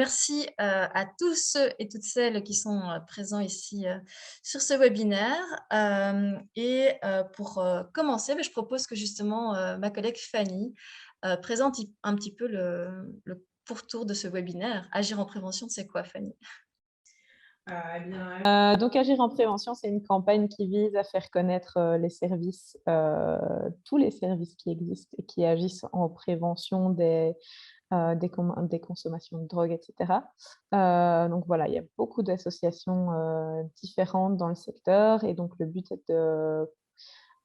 merci à tous ceux et toutes celles qui sont présents ici sur ce webinaire. Pour commencer, je propose que justement ma collègue Fanny présente un petit peu le pourtour de ce webinaire. Agir en prévention, c'est quoi, Fanny? Donc, Agir en prévention, c'est une campagne qui vise à faire connaître les services, tous les services qui existent et qui agissent en prévention des consommations de drogue, etc. Donc voilà, il y a beaucoup d'associations différentes dans le secteur et donc le but est de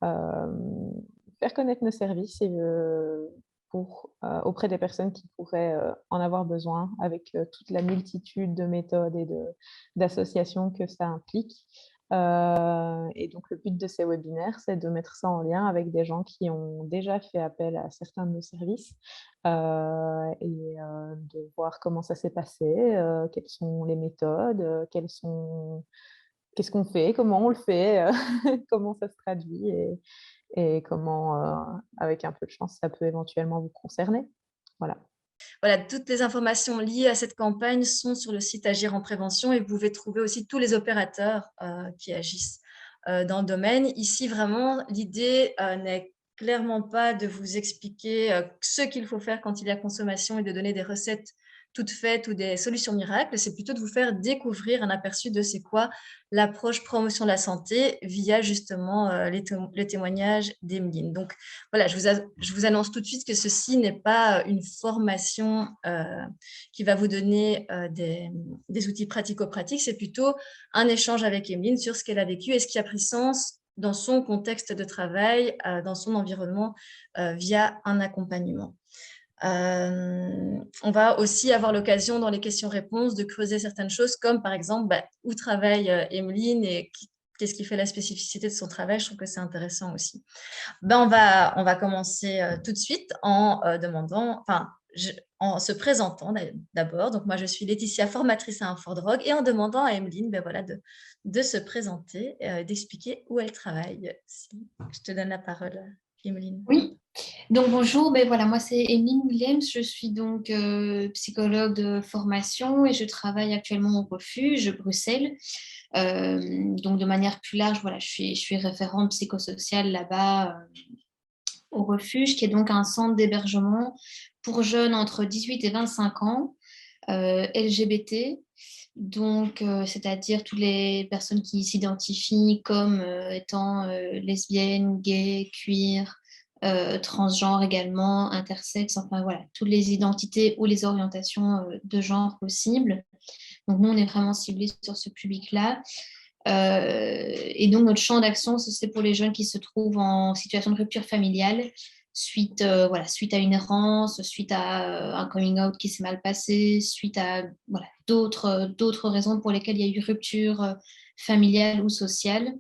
faire connaître nos services et auprès des personnes qui pourraient en avoir besoin avec toute la multitude de méthodes et d'associations que ça implique. Et donc, le but de ces webinaires, c'est de mettre ça en lien avec des gens qui ont déjà fait appel à certains de nos services de voir comment ça s'est passé, quelles sont les méthodes, qu'est-ce qu'on fait, comment on le fait, comment ça se traduit et comment, avec un peu de chance, ça peut éventuellement vous concerner. Voilà. Voilà, toutes les informations liées à cette campagne sont sur le site Agir en prévention et vous pouvez trouver aussi tous les opérateurs qui agissent dans le domaine. Ici, vraiment, l'idée n'est clairement pas de vous expliquer ce qu'il faut faire quand il y a consommation et de donner des recettes toutes faites ou des solutions miracles. C'est plutôt de vous faire découvrir un aperçu de c'est quoi l'approche promotion de la santé via justement les témoignages d'Emeline. Donc, voilà, je vous annonce tout de suite que ceci n'est pas une formation qui va vous donner des outils pratico-pratiques, c'est plutôt un échange avec Emeline sur ce qu'elle a vécu et ce qui a pris sens dans son contexte de travail, dans son environnement, via un accompagnement. On va aussi avoir l'occasion dans les questions-réponses de creuser certaines choses comme par exemple où travaille Emeline et qu'est-ce qui fait la spécificité de son travail. Je trouve que c'est intéressant aussi. On va commencer tout de suite en en se présentant d'abord. Donc, moi, je suis Laetitia, formatrice à Infodrogue, et en demandant à Emeline de se présenter, d'expliquer où elle travaille. Si je te donne la parole, Emeline. Oui, donc bonjour, voilà, moi c'est Émilie Williams, je suis donc psychologue de formation et je travaille actuellement au refuge Bruxelles. Donc de manière plus large, voilà, je suis référente psychosociale là-bas au refuge, qui est donc un centre d'hébergement pour jeunes entre 18 et 25 ans, LGBT, donc c'est-à-dire toutes les personnes qui s'identifient comme étant lesbiennes, gays, queer, transgenres également, intersexes, enfin voilà, toutes les identités ou les orientations de genre possibles. Donc nous, on est vraiment ciblés sur ce public-là. Et donc notre champ d'action, c'est pour les jeunes qui se trouvent en situation de rupture familiale suite à une errance, suite à un coming out qui s'est mal passé, suite à d'autres raisons pour lesquelles il y a eu rupture familiale ou sociale.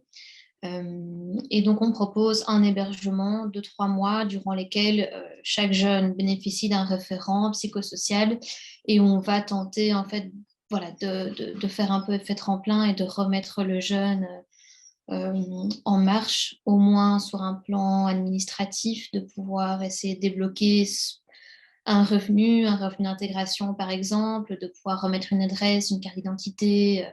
Et donc on propose un hébergement de 3 mois durant lesquels chaque jeune bénéficie d'un référent psychosocial et on va tenter en fait de faire un peu effet tremplin et de remettre le jeune en marche, au moins sur un plan administratif, de pouvoir essayer de débloquer un revenu d'intégration par exemple, de pouvoir remettre une adresse, une carte d'identité,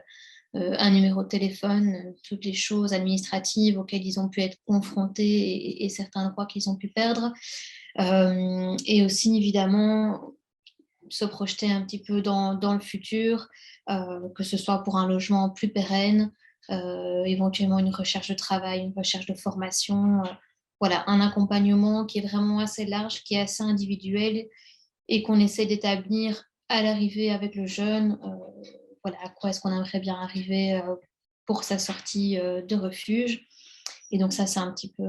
un numéro de téléphone, toutes les choses administratives auxquelles ils ont pu être confrontés et certains droits qu'ils ont pu perdre. Et aussi évidemment se projeter un petit peu dans le futur, que ce soit pour un logement plus pérenne, éventuellement une recherche de travail, une recherche de formation, voilà, un accompagnement qui est vraiment assez large, qui est assez individuel et qu'on essaie d'établir à l'arrivée avec le jeune, voilà, à quoi est-ce qu'on aimerait bien arriver pour sa sortie de refuge. Et donc ça, c'est un petit peu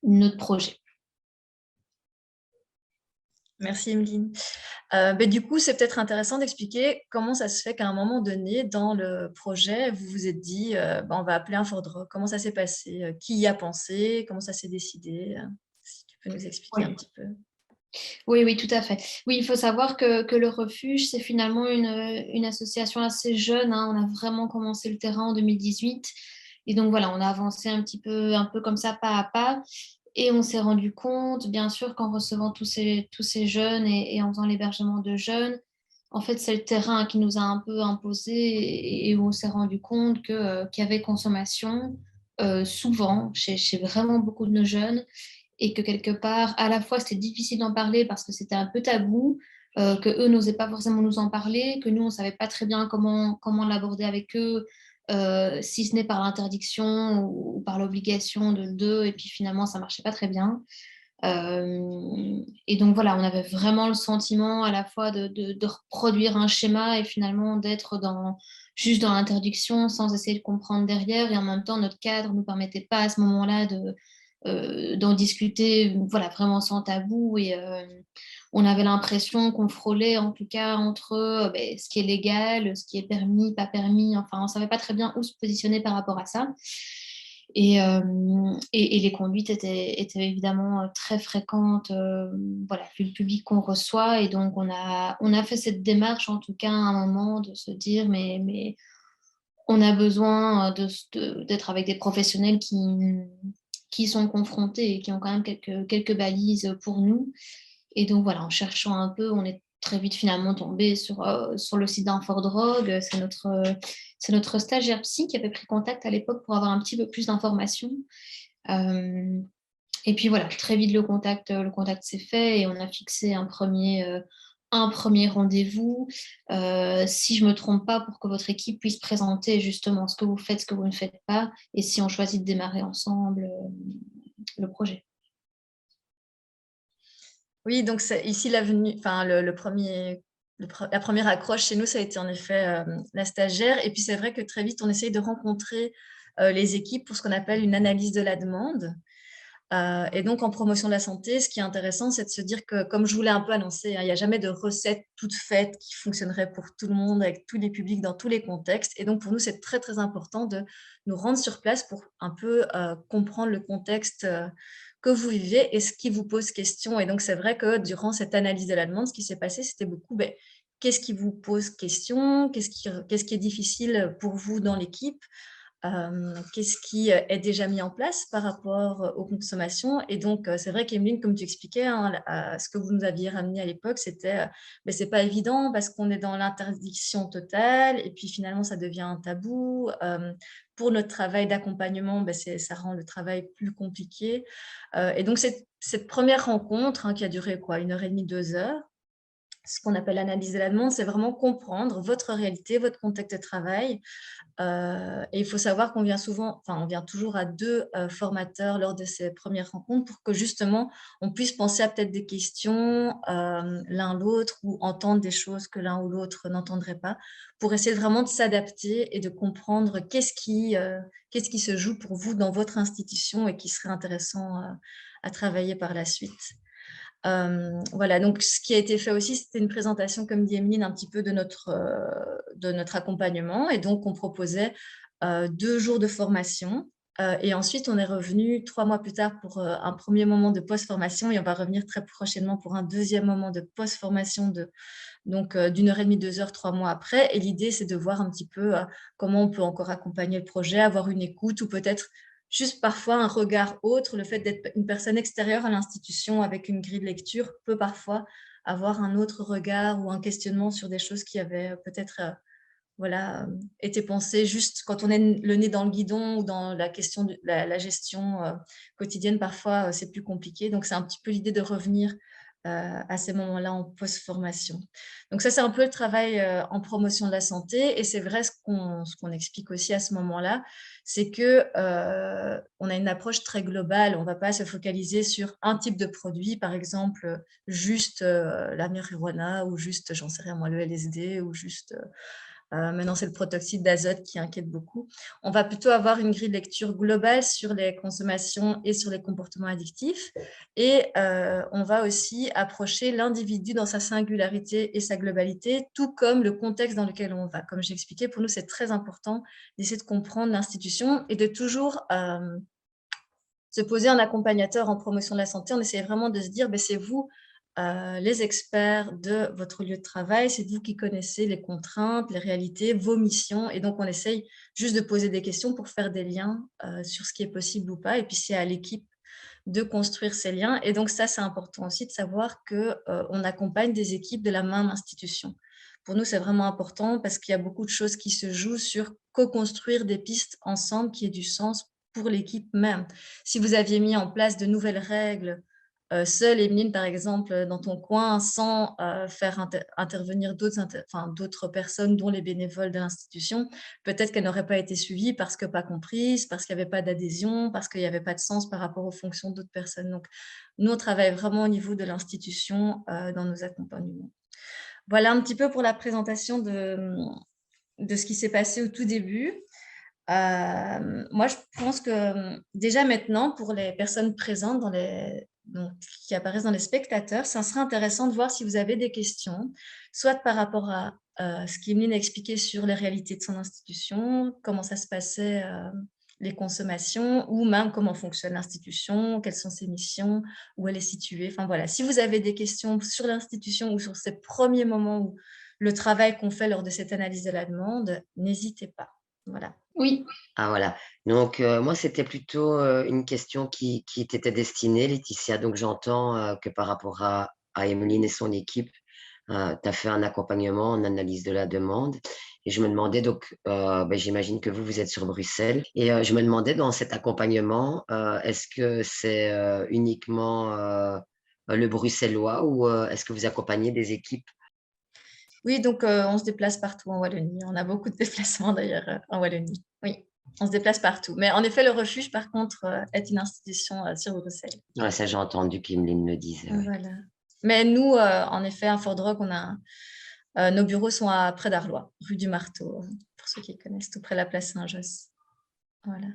notre projet. Merci Emeline. Du coup, c'est peut-être intéressant d'expliquer comment ça se fait qu'à un moment donné, dans le projet, vous vous êtes dit on va appeler Infodrogue. Comment ça s'est passé? Qui y a pensé? Comment ça s'est décidé? Si tu peux nous expliquer un petit peu. Oui, tout à fait. Oui, il faut savoir que le refuge, c'est finalement une association assez jeune, hein. On a vraiment commencé le terrain en 2018. Et donc voilà, on a avancé un peu comme ça, pas à pas. Et on s'est rendu compte, bien sûr, qu'en recevant tous ces jeunes et en faisant l'hébergement de jeunes, En fait, c'est le terrain qui nous a un peu imposé et où on s'est rendu compte qu'il y avait consommation souvent chez vraiment beaucoup de nos jeunes et que quelque part, à la fois, c'était difficile d'en parler parce que c'était un peu tabou, que eux n'osaient pas forcément nous en parler, que nous, on ne savait pas très bien comment l'aborder avec eux, si ce n'est par l'interdiction ou par l'obligation de deux, et puis finalement, ça ne marchait pas très bien. Et donc voilà, on avait vraiment le sentiment à la fois de reproduire un schéma et finalement d'être juste dans l'interdiction sans essayer de comprendre derrière. Et en même temps, notre cadre ne nous permettait pas à ce moment-là d'en discuter voilà, vraiment sans tabou. Et on avait l'impression qu'on frôlait en tout cas entre ce qui est légal, ce qui est permis, pas permis. Enfin, on ne savait pas très bien où se positionner par rapport à ça. Et les conduites étaient évidemment très fréquentes, voilà, vu le public qu'on reçoit. Et donc, on a fait cette démarche, en tout cas, à un moment, de se dire, mais on a besoin d'être avec des professionnels qui sont confrontés et qui ont quand même quelques balises pour nous. Et donc, voilà, en cherchant un peu, on est très vite finalement tombé sur le site d'Infordrogue. C'est notre stagiaire psy qui avait pris contact à l'époque pour avoir un petit peu plus d'informations. Et puis voilà, très vite le contact s'est fait et on a fixé un premier rendez-vous. Si je ne me trompe pas, pour que votre équipe puisse présenter justement ce que vous faites, ce que vous ne faites pas, et si on choisit de démarrer ensemble le projet. Oui, donc ici, l'avenue, enfin, la première accroche chez nous, ça a été en effet la stagiaire. Et puis, c'est vrai que très vite, on essaye de rencontrer les équipes pour ce qu'on appelle une analyse de la demande. Et donc, en promotion de la santé, ce qui est intéressant, c'est de se dire que, comme je vous l'ai un peu annoncé, hein, il n'y a jamais de recette toute faite qui fonctionnerait pour tout le monde, avec tous les publics, dans tous les contextes. Et donc, pour nous, c'est très, très important de nous rendre sur place pour un peu comprendre le contexte que vous vivez et ce qui vous pose question. Et donc, c'est vrai que durant cette analyse de la demande, ce qui s'est passé, c'était beaucoup, qu'est-ce qui vous pose question? Qu'est-ce qui est difficile pour vous dans l'équipe? Qu'est-ce qui est déjà mis en place par rapport aux consommations? Et donc, c'est vrai qu'Emeline, comme tu expliquais, hein, ce que vous nous aviez ramené à l'époque, c'était c'est pas évident parce qu'on est dans l'interdiction totale et puis finalement, ça devient un tabou. Pour notre travail d'accompagnement, ça rend le travail plus compliqué. Et donc, cette première rencontre qui a duré quoi, 1h30, 2 heures, ce qu'on appelle l'analyse de la demande, c'est vraiment comprendre votre réalité, votre contexte de travail. Et il faut savoir qu'on vient on vient toujours à 2 formateurs lors de ces premières rencontres pour que justement, on puisse penser à peut-être des questions l'un l'autre ou entendre des choses que l'un ou l'autre n'entendrait pas, pour essayer vraiment de s'adapter et de comprendre qu'est-ce qui se joue pour vous dans votre institution et qui serait intéressant à travailler par la suite. Voilà, donc ce qui a été fait aussi, c'était une présentation, comme dit Emeline, un petit peu de notre accompagnement. Et donc, on proposait 2 jours de formation. Et ensuite, on est revenu 3 mois plus tard pour un premier moment de post-formation. Et on va revenir très prochainement pour un deuxième moment de post-formation d'1h30, 2 heures, 3 mois après. Et l'idée, c'est de voir un petit peu comment on peut encore accompagner le projet, avoir une écoute ou peut-être juste parfois un regard autre. Le fait d'être une personne extérieure à l'institution avec une grille de lecture peut parfois avoir un autre regard ou un questionnement sur des choses qui avaient peut-être été pensées juste quand on est le nez dans le guidon ou dans la question de la gestion quotidienne. Parfois, c'est plus compliqué. Donc, c'est un petit peu l'idée de revenir à ces moments-là en post-formation. Donc ça, c'est un peu le travail en promotion de la santé. Et c'est vrai, ce qu'on explique aussi à ce moment-là, c'est que on a une approche très globale. On ne va pas se focaliser sur un type de produit, par exemple, juste la marijuana ou juste, j'en sais rien moi, le LSD ou juste... maintenant, c'est le protoxyde d'azote qui inquiète beaucoup. On va plutôt avoir une grille de lecture globale sur les consommations et sur les comportements addictifs. Et on va aussi approcher l'individu dans sa singularité et sa globalité, tout comme le contexte dans lequel on va. Comme j'ai expliqué, pour nous, c'est très important d'essayer de comprendre l'institution et de toujours se poser en accompagnateur en promotion de la santé. On essaie vraiment de se dire, c'est vous les experts de votre lieu de travail, c'est vous qui connaissez les contraintes, les réalités, vos missions. Et donc, on essaye juste de poser des questions pour faire des liens sur ce qui est possible ou pas. Et puis, c'est à l'équipe de construire ces liens. Et donc, ça, c'est important aussi de savoir qu'on accompagne des équipes de la même institution. Pour nous, c'est vraiment important parce qu'il y a beaucoup de choses qui se jouent sur co-construire des pistes ensemble qui aient du sens pour l'équipe même. Si vous aviez mis en place de nouvelles règles, seule, Emeline, par exemple, dans ton coin, sans faire intervenir d'autres personnes, dont les bénévoles de l'institution, peut-être qu'elle n'aurait pas été suivie parce que pas comprise, parce qu'il n'y avait pas d'adhésion, parce qu'il n'y avait pas de sens par rapport aux fonctions d'autres personnes. Donc, nous, on travaille vraiment au niveau de l'institution dans nos accompagnements. Voilà un petit peu pour la présentation de ce qui s'est passé au tout début. Moi, je pense que déjà maintenant, pour les personnes présentes qui apparaissent dans les spectateurs, ça serait intéressant de voir si vous avez des questions, soit par rapport à ce qu'Emeline a expliqué sur les réalités de son institution, comment ça se passait, les consommations, ou même comment fonctionne l'institution, quelles sont ses missions, où elle est située. Enfin voilà, si vous avez des questions sur l'institution ou sur ces premiers moments où le travail qu'on fait lors de cette analyse de la demande, n'hésitez pas. Voilà. Oui, Ah voilà. Donc moi, c'était plutôt une question qui t'était destinée, Laetitia. Donc j'entends que par rapport à Emeline et son équipe, tu as fait un accompagnement en analyse de la demande. Et je me demandais, donc, j'imagine que vous êtes sur Bruxelles. Et je me demandais, dans cet accompagnement, est-ce que c'est uniquement le bruxellois ou est-ce que vous accompagnez des équipes? Oui, donc on se déplace partout en Wallonie. On a beaucoup de déplacements d'ailleurs en Wallonie. Oui, on se déplace partout. Mais en effet, le refuge, par contre, est une institution sur Bruxelles. Ouais, ça, j'ai entendu qu'Emeline le disait. Ouais. Voilà. Mais nous, en effet, à Fort-Drogue, nos bureaux sont près d'Arlois, rue du Marteau, pour ceux qui connaissent, tout près de la place Saint-Josse. Voilà.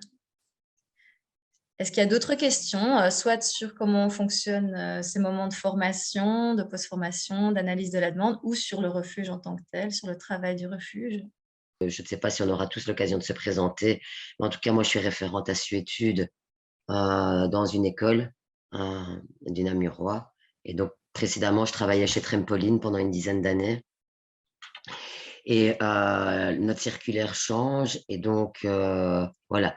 Est-ce qu'il y a d'autres questions, soit sur comment fonctionnent ces moments de formation, de post-formation, d'analyse de la demande, ou sur le refuge en tant que tel, sur le travail du refuge? Je ne sais pas si on aura tous l'occasion de se présenter, mais en tout cas, moi, je suis référente à Suétude dans une école du Namurois. Et donc, précédemment, je travaillais chez Trampoline pendant une dizaine d'années. Et notre circulaire change. Et donc, voilà,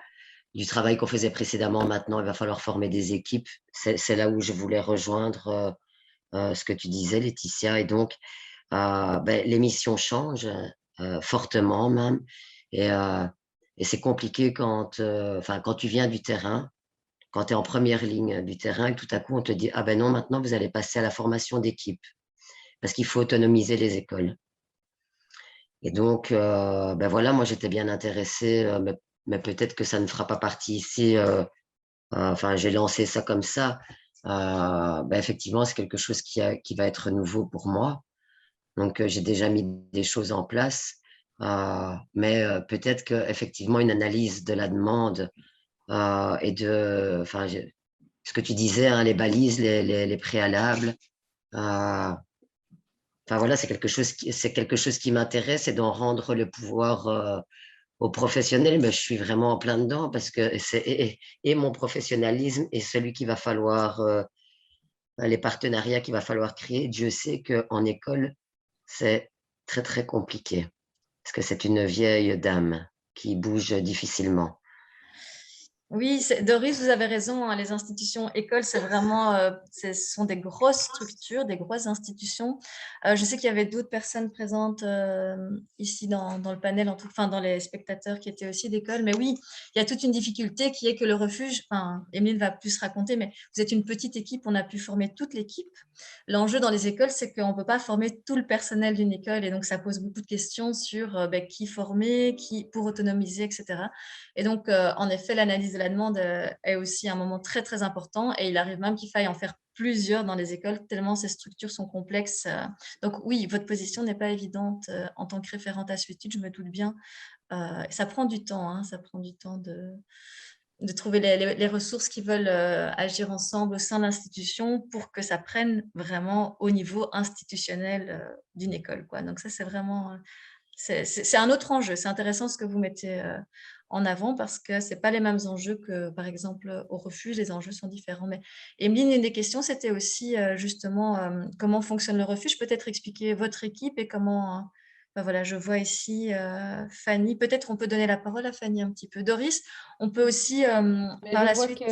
du travail qu'on faisait précédemment, maintenant, il va falloir former des équipes. C'est là où je voulais rejoindre ce que tu disais, Laetitia. Et donc, les missions changent fortement même. Et c'est compliqué quand tu viens du terrain, quand tu es en première ligne du terrain, et tout à coup, on te dit, ah ben non, maintenant, vous allez passer à la formation d'équipe, parce qu'il faut autonomiser les écoles. Et donc, voilà, moi, j'étais bien intéressée, mais peut-être que ça ne fera pas partie ici. J'ai lancé ça comme ça. Effectivement, c'est quelque chose qui va être nouveau pour moi. Donc, j'ai déjà mis des choses en place. Mais peut-être qu'effectivement, une analyse de la demande et ce que tu disais, hein, les balises, les préalables. Voilà, c'est quelque chose qui m'intéresse, et d'en rendre le pouvoir aux professionnels. Mais je suis vraiment en plein dedans, parce que c'est et mon professionnalisme et celui qu'il va falloir, les partenariats qu'il va falloir créer. Dieu sait qu'en école, c'est très, très compliqué, parce que c'est une vieille dame qui bouge difficilement. Oui, Doris, vous avez raison, hein, les institutions écoles, c'est vraiment, ce sont des grosses structures, des grosses institutions. Je sais qu'il y avait d'autres personnes présentes ici dans le panel, dans les spectateurs qui étaient aussi d'école. Mais oui, il y a toute une difficulté qui est que le refuge, Émile va plus raconter, mais vous êtes une petite équipe, on a pu former toute l'équipe. L'enjeu dans les écoles, c'est qu'on ne peut pas former tout le personnel d'une école, et donc ça pose beaucoup de questions sur qui former, qui pour autonomiser, etc. Et donc, en effet, l'analyse de la demande est aussi un moment très, très important, et il arrive même qu'il faille en faire plusieurs dans les écoles, tellement ces structures sont complexes. Donc oui, votre position n'est pas évidente en tant que référente à Suétude, je me doute bien. Ça prend du temps, hein, ça prend du temps de trouver les ressources qui veulent agir ensemble au sein de l'institution pour que ça prenne vraiment au niveau institutionnel d'une école, quoi. Donc ça, c'est vraiment... c'est un autre enjeu. C'est intéressant ce que vous mettez en avant, parce que ce n'est pas les mêmes enjeux que, par exemple, au refuge. Les enjeux sont différents. Mais Emeline, une des questions, c'était aussi justement comment fonctionne le refuge. Peut-être expliquer votre équipe et comment... voilà, je vois ici Fanny. Peut-être on peut donner la parole à Fanny un petit peu. Doris, on peut aussi Mais par je la vois suite... que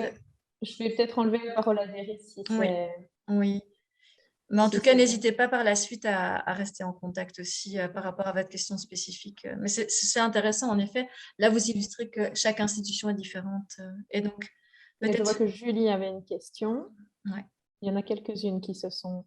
je vais peut-être enlever la parole à Doris si Oui, c'est... oui. Mais en tout Si cas, c'est- n'hésitez pas par la suite à rester en contact aussi par rapport à votre question spécifique. Mais c'est intéressant, en effet. Là, vous illustrez que chaque institution est différente. Et donc, Et je vois peut-être... que Julie avait une question. Ouais. Il y en a quelques-unes qui se sont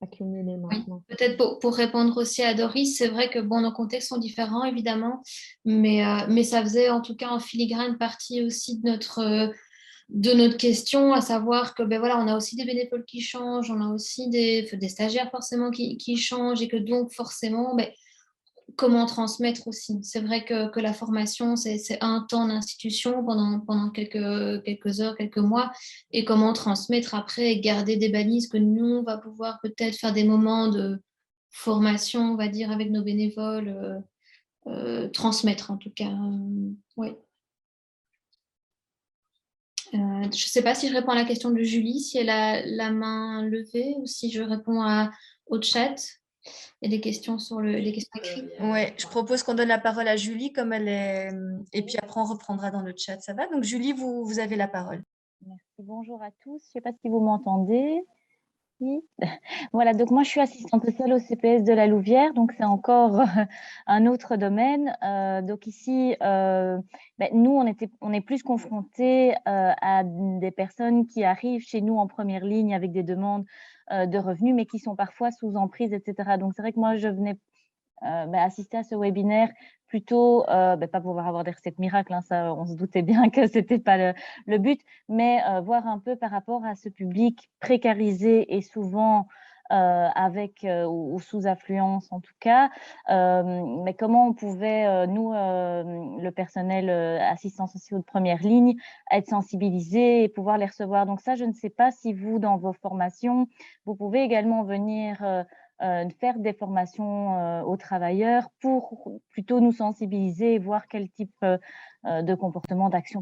accumulées Oui, maintenant. peut-être pour répondre aussi à Doris, c'est vrai que bon, nos contextes sont différents évidemment, mais ça faisait en tout cas en filigrane partie aussi de notre question, à savoir que ben voilà, on a aussi des bénévoles qui changent, on a aussi des stagiaires forcément qui changent et que donc forcément, ben, comment transmettre aussi. C'est vrai que la formation, c'est un temps d'institution pendant quelques heures, quelques mois, et comment transmettre après et garder des balises que nous, on va pouvoir peut-être faire des moments de formation, on va dire, avec nos bénévoles, transmettre en tout cas. Oui. Je ne sais pas si je réponds à la question de Julie, si elle a la main levée, ou si je réponds au chat. Il y a des questions des questions écrites. Ouais, je propose qu'on donne la parole à Julie comme elle est, et puis après on reprendra dans le chat, ça va? Donc Julie, vous avez la parole. Merci, bonjour à tous. Je ne sais pas si vous m'entendez. Oui. Voilà, donc moi je suis assistante sociale au CPS de la Louvière, donc c'est encore un autre domaine. Donc ici, nous on est plus confrontés à des personnes qui arrivent chez nous en première ligne avec des demandes de revenus, mais qui sont parfois sous emprise, etc. Donc c'est vrai que moi je venais assister à ce webinaire plutôt, pas pouvoir avoir des recettes miracles, hein, ça on se doutait bien que c'était pas le but, mais voir un peu par rapport à ce public précarisé et souvent avec ou sous affluence en tout cas, mais comment on pouvait, nous, le personnel assistants sociaux de première ligne, être sensibilisés et pouvoir les recevoir. Donc ça, je ne sais pas si vous, dans vos formations, vous pouvez également venir faire des formations aux travailleurs pour plutôt nous sensibiliser et voir quel type de comportement, d'action,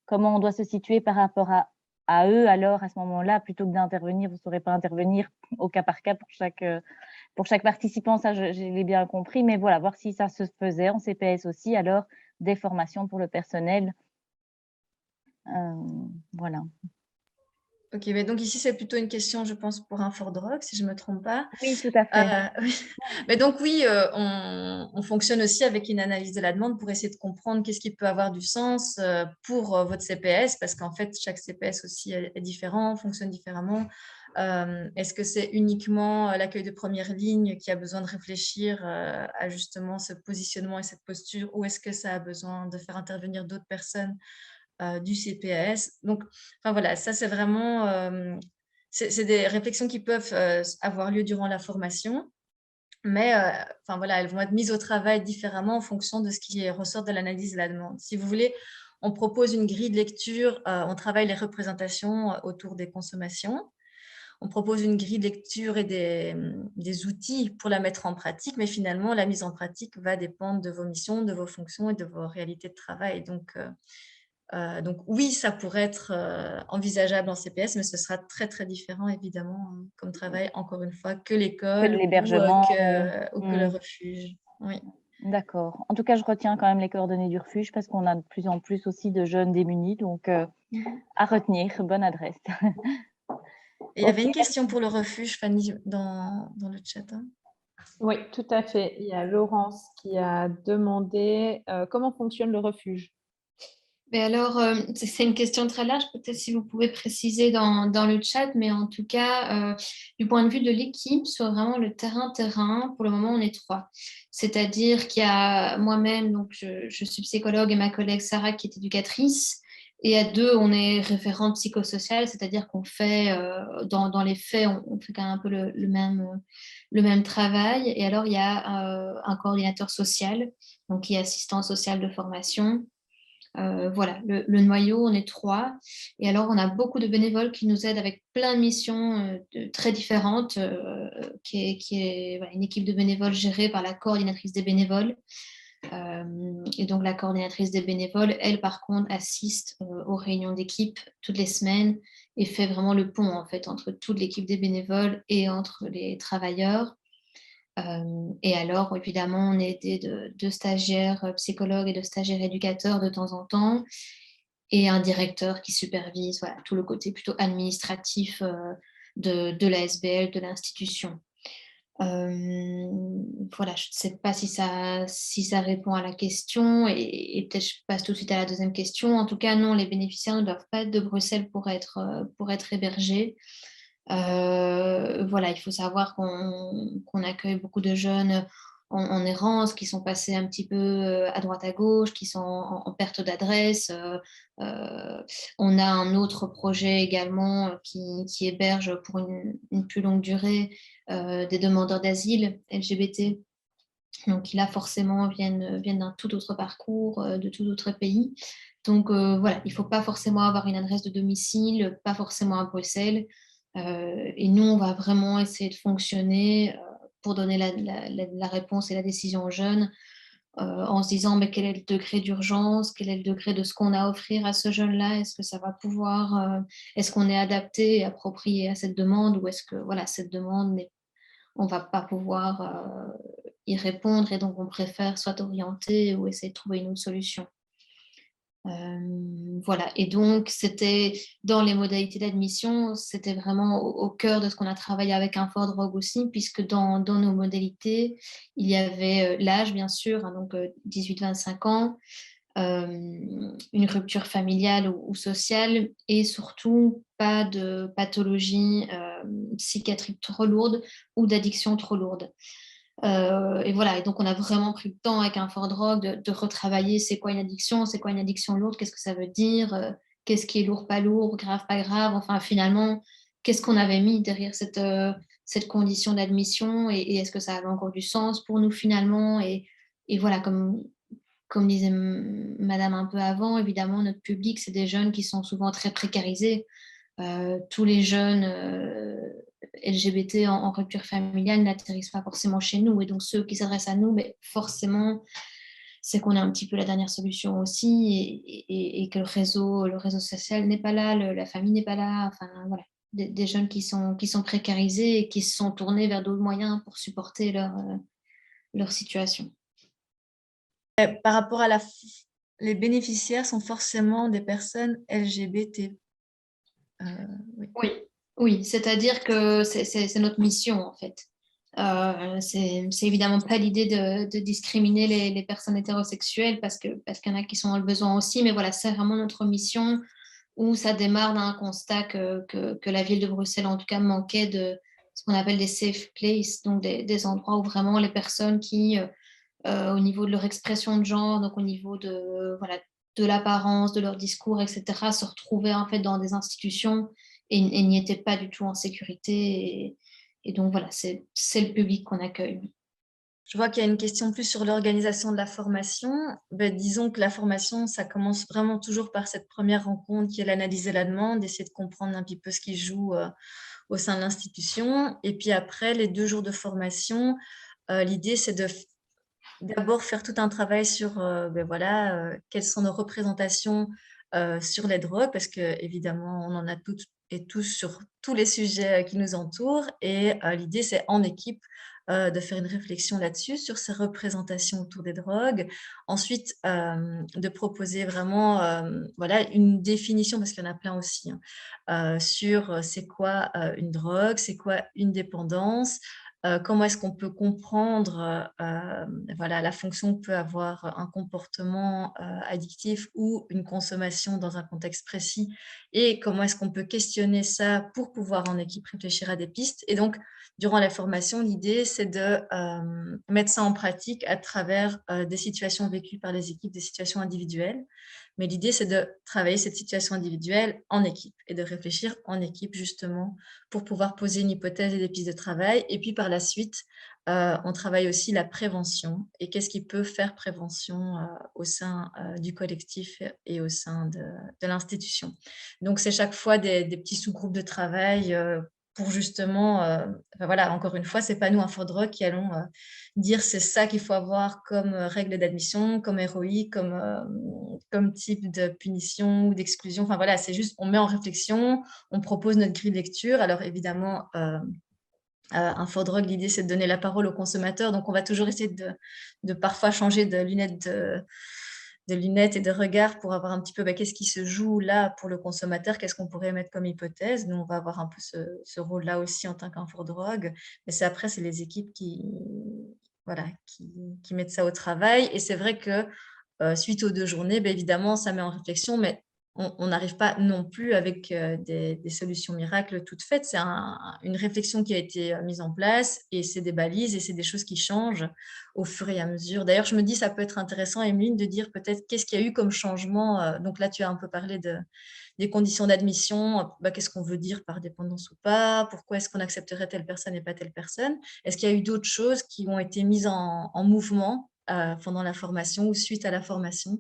comment on doit se situer par rapport à eux. Alors, à ce moment-là, plutôt que d'intervenir, vous ne saurez pas intervenir au cas par cas pour chaque participant, ça, je l'ai bien compris. Mais voilà, voir si ça se faisait en CPS aussi, alors des formations pour le personnel. Voilà. Ok, mais donc ici c'est plutôt une question, je pense, pour Infodroc, si je ne me trompe pas. Oui, tout à fait. Oui. Mais donc oui, on fonctionne aussi avec une analyse de la demande pour essayer de comprendre qu'est-ce qui peut avoir du sens pour votre CPS, parce qu'en fait, chaque CPS aussi est différent, fonctionne différemment. Est-ce que c'est uniquement l'accueil de première ligne qui a besoin de réfléchir à justement ce positionnement et cette posture, ou est-ce que ça a besoin de faire intervenir d'autres personnes du CPS? Donc, enfin voilà, ça c'est vraiment... c'est des réflexions qui peuvent avoir lieu durant la formation. Mais enfin, voilà, elles vont être mises au travail différemment en fonction de ce qui ressort de l'analyse de la demande. Si vous voulez, on propose une grille de lecture, on travaille les représentations autour des consommations. On propose une grille de lecture et des outils pour la mettre en pratique, mais finalement, la mise en pratique va dépendre de vos missions, de vos fonctions et de vos réalités de travail. Donc oui, ça pourrait être envisageable en CPS, mais ce sera très, très différent, évidemment, comme travail, encore une fois, que Que de l'école l'hébergement. ou que le refuge. Oui. D'accord. En tout cas, je retiens quand même les coordonnées du refuge parce qu'on a de plus en plus aussi de jeunes démunis. Donc, à retenir, bonne adresse. Et il y avait une question pour le refuge, Fanny, dans le chat. Hein. Oui, tout à fait. Il y a Laurence qui a demandé comment fonctionne le refuge. Mais alors, c'est une question très large, peut-être si vous pouvez préciser dans le chat, mais en tout cas, du point de vue de l'équipe, sur vraiment le terrain, pour le moment, on est 3. C'est-à-dire qu'il y a moi-même, donc je suis psychologue, et ma collègue Sarah qui est éducatrice, et à 2, on est référente psychosociale, c'est-à-dire qu'on fait, dans les faits, on fait quand même un peu le même travail. Et alors, il y a un coordinateur social, donc qui est assistant social de formation. Voilà, le noyau, on est 3. Et alors, on a beaucoup de bénévoles qui nous aident avec plein de missions très différentes, qui est voilà, une équipe de bénévoles gérée par la coordinatrice des bénévoles. Et donc, la coordinatrice des bénévoles, elle, par contre, assiste aux réunions d'équipe toutes les semaines et fait vraiment le pont, en fait, entre toute l'équipe des bénévoles et entre les travailleurs. Et alors, évidemment, on est aidé de stagiaires psychologues et de stagiaires éducateurs de temps en temps, et un directeur qui supervise voilà, tout le côté plutôt administratif de la SBL, de l'institution. Voilà, je ne sais pas si ça répond à la question et peut-être je passe tout de suite à la deuxième question. En tout cas, non, les bénéficiaires ne doivent pas être de Bruxelles pour être hébergés. Voilà, il faut savoir qu'on accueille beaucoup de jeunes en errance, qui sont passés un petit peu à droite à gauche, qui sont en perte d'adresse. On a un autre projet également qui héberge pour une plus longue durée des demandeurs d'asile LGBT. Donc, qui là, forcément, viennent d'un tout autre parcours, de tout autre pays. Donc, voilà, il ne faut pas forcément avoir une adresse de domicile, pas forcément à Bruxelles. Et nous, on va vraiment essayer de fonctionner pour donner la réponse et la décision aux jeunes en se disant mais quel est le degré d'urgence, quel est le degré de ce qu'on a à offrir à ce jeune-là, est-ce que ça va pouvoir, est-ce qu'on est adapté et approprié à cette demande ou est-ce que voilà, cette demande, on ne va pas pouvoir y répondre et donc on préfère soit orienter ou essayer de trouver une autre solution. Voilà, et donc c'était dans les modalités d'admission, c'était vraiment au cœur de ce qu'on a travaillé avec InfoDrogue aussi, puisque dans nos modalités, il y avait l'âge bien sûr, hein, donc 18-25 ans, une rupture familiale ou sociale et surtout pas de pathologie psychiatrique trop lourde ou d'addiction trop lourde. Et voilà, et donc on a vraiment pris le temps avec InfoDrogue de retravailler c'est quoi une addiction lourde, qu'est-ce que ça veut dire, qu'est-ce qui est lourd, pas lourd, grave, pas grave, enfin finalement, qu'est-ce qu'on avait mis derrière cette condition d'admission et est-ce que ça avait encore du sens pour nous finalement et voilà, comme disait madame un peu avant, évidemment, notre public, c'est des jeunes qui sont souvent très précarisés. Tous les jeunes LGBT en rupture familiale n'atterrissent pas forcément chez nous. Et donc, ceux qui s'adressent à nous, mais forcément, c'est qu'on est un petit peu la dernière solution aussi et que le réseau social n'est pas là, la famille n'est pas là. Enfin, voilà. Des jeunes qui sont précarisés et qui se sont tournés vers d'autres moyens pour supporter leur situation. Par rapport à les bénéficiaires sont forcément des personnes LGBT. Oui. Oui, c'est-à-dire que c'est notre mission en fait. C'est évidemment pas l'idée de discriminer les personnes hétérosexuelles parce qu'il y en a qui sont dans le besoin aussi, mais voilà, c'est vraiment notre mission où ça démarre d'un constat que la ville de Bruxelles en tout cas manquait de ce qu'on appelle des safe places, donc des endroits où vraiment les personnes qui, au niveau de leur expression de genre, donc au niveau de l'apparence, de leur discours, etc., se retrouvaient en fait dans des institutions et n'y étaient pas du tout en sécurité. Et donc voilà, c'est le public qu'on accueille. Je vois qu'il y a une question plus sur l'organisation de la formation. Disons que la formation, ça commence vraiment toujours par cette première rencontre qui est l'analyser la demande, essayer de comprendre un petit peu ce qui joue au sein de l'institution. Et puis après, les 2 jours de formation, l'idée, c'est d'abord faire tout un travail sur quelles sont nos représentations sur les drogues, parce qu'évidemment, on en a toutes et tous sur tous les sujets qui nous entourent. Et l'idée, c'est en équipe de faire une réflexion là-dessus, sur ces représentations autour des drogues. Ensuite, de proposer vraiment une définition, parce qu'il y en a plein aussi, sur c'est quoi une drogue, c'est quoi une dépendance, comment est-ce qu'on peut comprendre la fonction que peut avoir un comportement addictif ou une consommation dans un contexte précis et comment est-ce qu'on peut questionner ça pour pouvoir en équipe réfléchir à des pistes. Et donc, durant la formation, l'idée, c'est de mettre ça en pratique à travers des situations vécues par les équipes, des situations individuelles. Mais l'idée, c'est de travailler cette situation individuelle en équipe et de réfléchir en équipe, justement, pour pouvoir poser une hypothèse et des pistes de travail. Et puis, par la suite, on travaille aussi la prévention et qu'est-ce qui peut faire prévention au sein du collectif et au sein de l'institution. Donc, c'est chaque fois des petits sous-groupes de travail pour justement, encore une fois, c'est pas nous, InfoDrogue, qui allons dire c'est ça qu'il faut avoir comme règle d'admission, comme ROI, comme type de punition ou d'exclusion. Enfin voilà, c'est juste, on met en réflexion, on propose notre grille de lecture. Alors évidemment, InfoDrogue, l'idée c'est de donner la parole aux consommateurs, donc on va toujours essayer de parfois changer de lunettes lunettes et de regard pour avoir un petit peu qu'est-ce qui se joue là pour le consommateur, qu'est-ce qu'on pourrait mettre comme hypothèse. Nous, on va avoir un peu ce rôle-là aussi en tant qu'infodrogue, mais c'est les équipes voilà, qui mettent ça au travail. Et c'est vrai que suite aux 2 journées, évidemment, ça met en réflexion, mais on n'arrive pas non plus avec des solutions miracles toutes faites. C'est une réflexion qui a été mise en place et c'est des balises et c'est des choses qui changent au fur et à mesure. D'ailleurs, je me dis, ça peut être intéressant, Emeline, de dire peut-être qu'est-ce qu'il y a eu comme changement. Donc là, tu as un peu parlé des conditions d'admission. Qu'est-ce qu'on veut dire par dépendance ou pas? Pourquoi est-ce qu'on accepterait telle personne et pas telle personne? Est-ce qu'il y a eu d'autres choses qui ont été mises en mouvement pendant la formation ou suite à la formation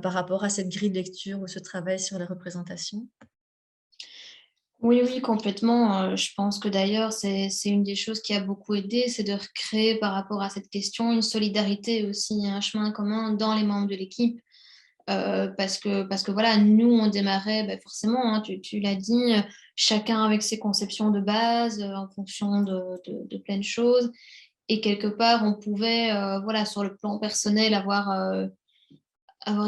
par rapport à cette grille de lecture ou ce travail sur les représentations? Oui, oui, complètement. Je pense que d'ailleurs, c'est une des choses qui a beaucoup aidé, c'est de recréer par rapport à cette question une solidarité aussi, un chemin commun dans les membres de l'équipe. Parce que voilà, nous, on démarrait forcément, hein, tu l'as dit, chacun avec ses conceptions de base, en fonction de plein de choses. Et quelque part, on pouvait, voilà, sur le plan personnel, avoir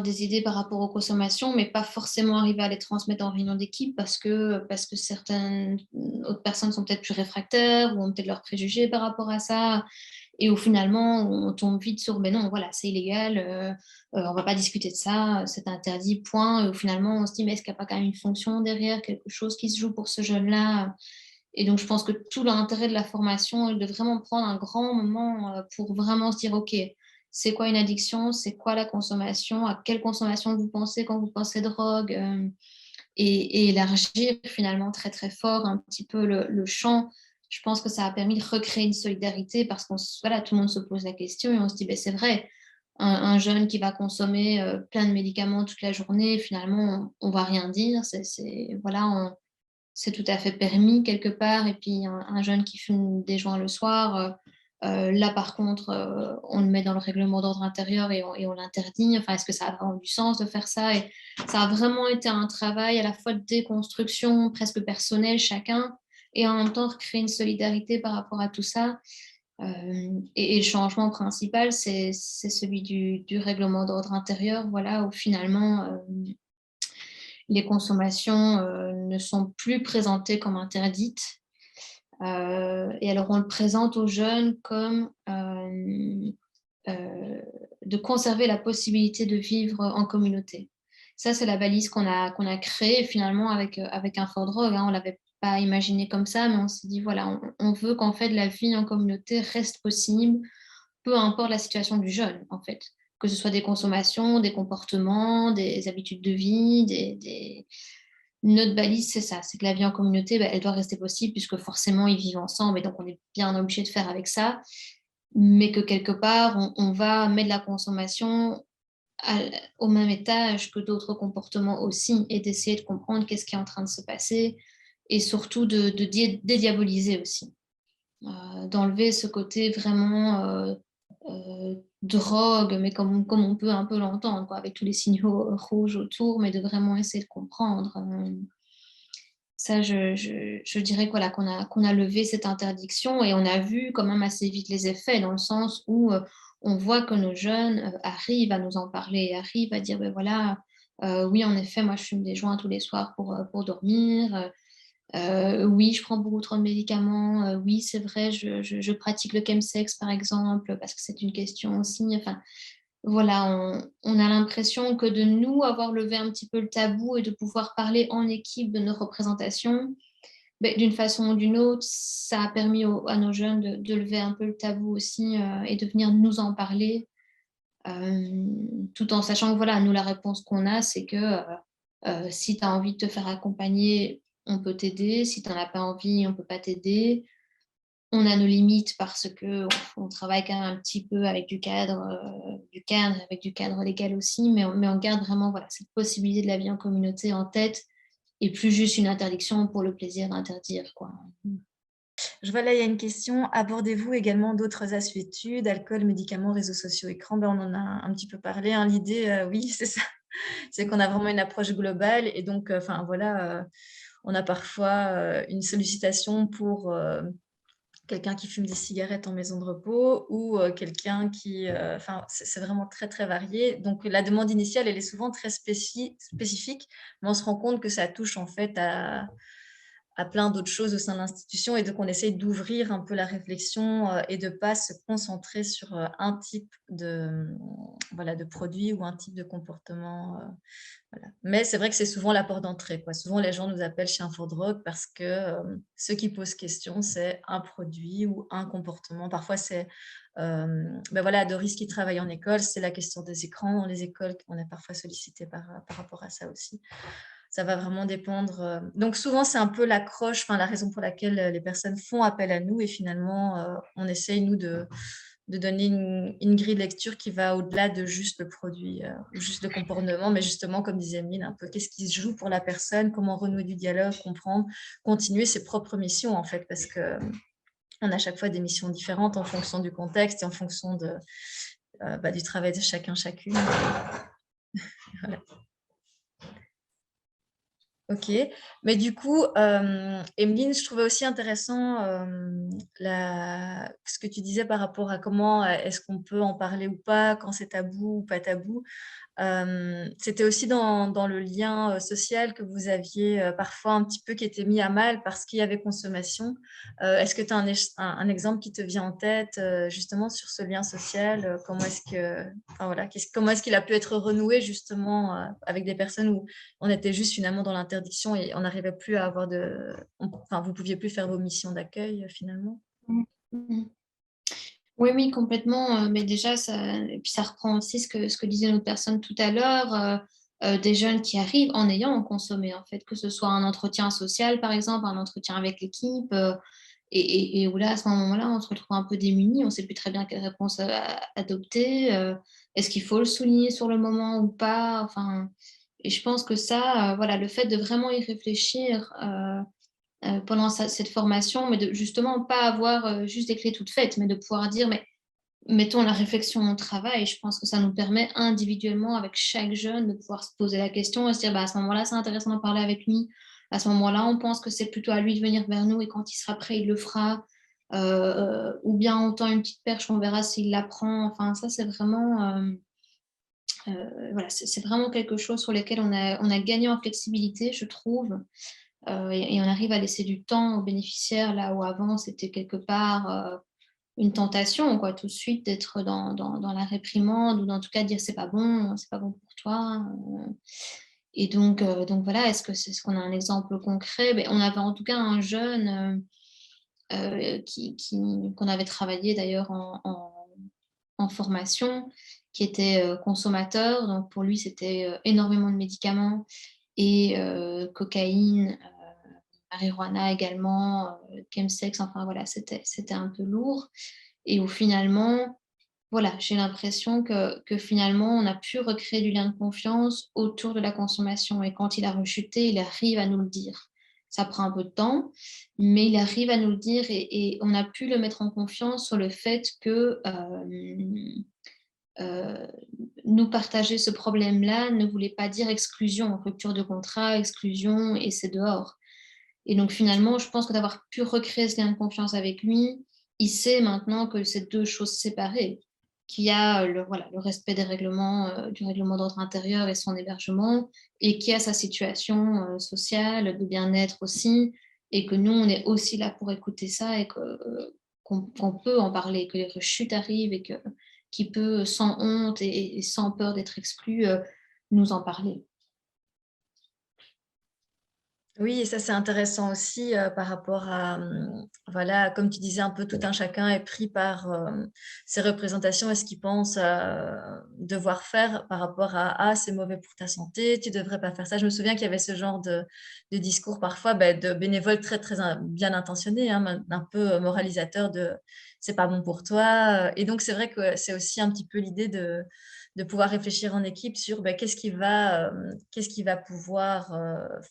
des idées par rapport aux consommations, mais pas forcément arriver à les transmettre en réunion d'équipe parce que certaines autres personnes sont peut-être plus réfractaires ou ont peut-être leurs préjugés par rapport à ça. Et où finalement, on tombe vite sur, mais non, voilà, c'est illégal, on va pas discuter de ça, c'est interdit, point. Et où finalement, on se dit, mais est-ce qu'il n'y a pas quand même une fonction derrière, quelque chose qui se joue pour ce jeune-là? Et donc, je pense que tout l'intérêt de la formation est de vraiment prendre un grand moment pour vraiment se dire, OK, c'est quoi une addiction? C'est quoi la consommation? À quelle consommation vous pensez quand vous pensez drogue? Et élargir finalement très, très fort un petit peu le champ. Je pense que ça a permis de recréer une solidarité parce qu'on voilà, tout le monde se pose la question et on se dit, c'est vrai, un jeune qui va consommer plein de médicaments toute la journée, finalement, on va rien dire. Voilà, c'est tout à fait permis quelque part. Et puis, un jeune qui fume des joints le soir, là, par contre, on le met dans le règlement d'ordre intérieur et on l'interdit. Enfin, est-ce que ça a vraiment du sens de faire ça? Et ça a vraiment été un travail à la fois de déconstruction presque personnelle chacun et en même temps créer une solidarité par rapport à tout ça. Et le changement principal, c'est celui du règlement d'ordre intérieur, voilà, où finalement, les consommations ne sont plus présentées comme interdites. Et alors, on le présente aux jeunes comme de conserver la possibilité de vivre en communauté. Ça, c'est la balise qu'on a créée finalement avec InfoDrogue. Hein. On ne l'avait pas imaginé comme ça, mais on s'est dit, voilà, on veut qu'en fait, la vie en communauté reste possible, peu importe la situation du jeune, en fait. Que ce soit des consommations, des comportements, des habitudes de vie, Notre balise, c'est ça, c'est que la vie en communauté, elle doit rester possible puisque forcément, ils vivent ensemble et donc on est bien obligé de faire avec ça. Mais que quelque part, on va mettre la consommation au même étage que d'autres comportements aussi et d'essayer de comprendre qu'est-ce qui est en train de se passer et surtout de dédiaboliser aussi. D'enlever ce côté vraiment drogue, mais comme on peut un peu l'entendre, avec tous les signaux rouges autour, mais de vraiment essayer de comprendre. Ça, je dirais voilà, qu'on a levé cette interdiction et on a vu quand même assez vite les effets, dans le sens où on voit que nos jeunes arrivent à nous en parler, arrivent à dire, voilà, oui, en effet, moi, je fume des joints tous les soirs pour dormir. Oui, je prends beaucoup trop de médicaments. Oui, c'est vrai, je pratique le chemsex, par exemple, parce que c'est une question aussi. Enfin, voilà, on a l'impression que de nous avoir levé un petit peu le tabou et de pouvoir parler en équipe de nos représentations, d'une façon ou d'une autre, ça a permis à nos jeunes de lever un peu le tabou aussi et de venir nous en parler, tout en sachant que voilà, nous, la réponse qu'on a, c'est que si tu as envie de te faire accompagner, on peut t'aider. Si tu n'en as pas envie, on ne peut pas t'aider. On a nos limites parce qu'on travaille quand même un petit peu avec du cadre, avec du cadre légal aussi, mais on garde vraiment voilà, cette possibilité de la vie en communauté en tête et plus juste une interdiction pour le plaisir d'interdire, quoi. Je vois là, il y a une question. Abordez-vous également d'autres aspects d'études, alcool, médicaments, réseaux sociaux, écran? On en a un petit peu parlé. Hein. L'idée, oui, c'est ça. C'est qu'on a vraiment une approche globale et donc, voilà, on a parfois une sollicitation pour quelqu'un qui fume des cigarettes en maison de repos ou quelqu'un qui... Enfin, c'est vraiment très, très varié. Donc, la demande initiale, elle est souvent très spécifique, mais on se rend compte que ça touche en fait à plein d'autres choses au sein de l'institution. Et donc, on essaye d'ouvrir un peu la réflexion et de ne pas se concentrer sur un type voilà, de produit ou un type de comportement. Voilà. Mais c'est vrai que c'est souvent la porte d'entrée, quoi. Souvent, les gens nous appellent chez Infodrogue parce que ce qui pose question, c'est un produit ou un comportement. Parfois, c'est ben voilà, Doris qui travaille en école, c'est la question des écrans dans les écoles. On est parfois sollicité par rapport à ça aussi. Ça va vraiment dépendre. Donc, souvent, c'est un peu l'accroche, enfin, la raison pour laquelle les personnes font appel à nous. Et finalement, on essaye, nous, de donner une grille de lecture qui va au-delà de juste le produit, ou juste le comportement, mais justement, comme disait Emeline, un peu qu'est-ce qui se joue pour la personne, comment renouer du dialogue, comprendre, continuer ses propres missions, en fait, parce que on a à chaque fois des missions différentes en fonction du contexte et en fonction du travail de chacun, chacune. Voilà. Ok, mais du coup, Emeline, je trouvais aussi intéressant ce que tu disais par rapport à comment est-ce qu'on peut en parler ou pas, quand c'est tabou ou pas tabou. C'était aussi dans le lien social que vous aviez parfois un petit peu qui était mis à mal parce qu'il y avait consommation. Est-ce que tu as un exemple qui te vient en tête justement sur ce lien social? Comment est-ce que, enfin, voilà, comment est-ce qu'il a pu être renoué justement avec des personnes où on était juste finalement dans l'interdiction et on n'arrivait plus à avoir enfin, vous pouviez plus faire vos missions d'accueil finalement? Oui, oui, complètement. Mais déjà, et puis ça reprend aussi ce que disait notre personne tout à l'heure, des jeunes qui arrivent en ayant consommé, en fait, que ce soit un entretien social, par exemple, un entretien avec l'équipe, et où là, à ce moment-là, on se retrouve un peu démunis, on ne sait plus très bien quelle réponse adopter. Est-ce qu'il faut le souligner sur le moment ou pas? Enfin, et je pense que ça, voilà, le fait de vraiment y réfléchir pendant cette formation, mais de justement pas avoir juste des clés toutes faites, mais de pouvoir dire, mais mettons la réflexion au travail. Je pense que ça nous permet individuellement, avec chaque jeune, de pouvoir se poser la question et se dire, bah, à ce moment-là, c'est intéressant d'en parler avec lui. À ce moment-là, on pense que c'est plutôt à lui de venir vers nous et quand il sera prêt, il le fera. Ou bien on tend une petite perche, on verra s'il l'apprend. Enfin, ça, c'est vraiment, voilà, c'est vraiment quelque chose sur lequel on a gagné en flexibilité, je trouve. Et on arrive à laisser du temps aux bénéficiaires, là où avant, c'était quelque part une tentation, quoi, tout de suite d'être dans la réprimande ou en tout cas dire c'est pas bon pour toi. Donc voilà, est-ce qu'on a un exemple concret? Ben, on avait en tout cas un jeune qu'on avait travaillé d'ailleurs en formation, qui était consommateur. Donc pour lui, c'était énormément de médicaments et cocaïne, marijuana également, chemsex, enfin voilà, c'était un peu lourd. Et où finalement, voilà, j'ai l'impression que finalement, on a pu recréer du lien de confiance autour de la consommation. Et quand il a rechuté, il arrive à nous le dire. Ça prend un peu de temps, mais il arrive à nous le dire et on a pu le mettre en confiance sur le fait que nous partager ce problème-là ne voulait pas dire exclusion, rupture de contrat, exclusion et c'est dehors. Et donc finalement, je pense que d'avoir pu recréer ce lien de confiance avec lui, il sait maintenant que c'est deux choses séparées, qu'il y a voilà, le respect des règlements, du règlement d'ordre intérieur et son hébergement, et qu'il y a sa situation sociale, de bien-être aussi, et que nous, on est aussi là pour écouter ça et qu'on peut en parler, que les rechutes arrivent et qu'il peut, sans honte et sans peur d'être exclu, nous en parler. Oui, et ça c'est intéressant aussi par rapport à, voilà, comme tu disais, un peu tout un chacun est pris par ses représentations et ce qu'il pense devoir faire par rapport à « Ah, c'est mauvais pour ta santé, tu devrais pas faire ça ». Je me souviens qu'il y avait ce genre de discours parfois de bénévoles très, très bien intentionnés, hein, un peu moralisateur de « c'est pas bon pour toi ». Et donc c'est vrai que c'est aussi un petit peu l'idée de pouvoir réfléchir en équipe sur qu'est-ce qui va pouvoir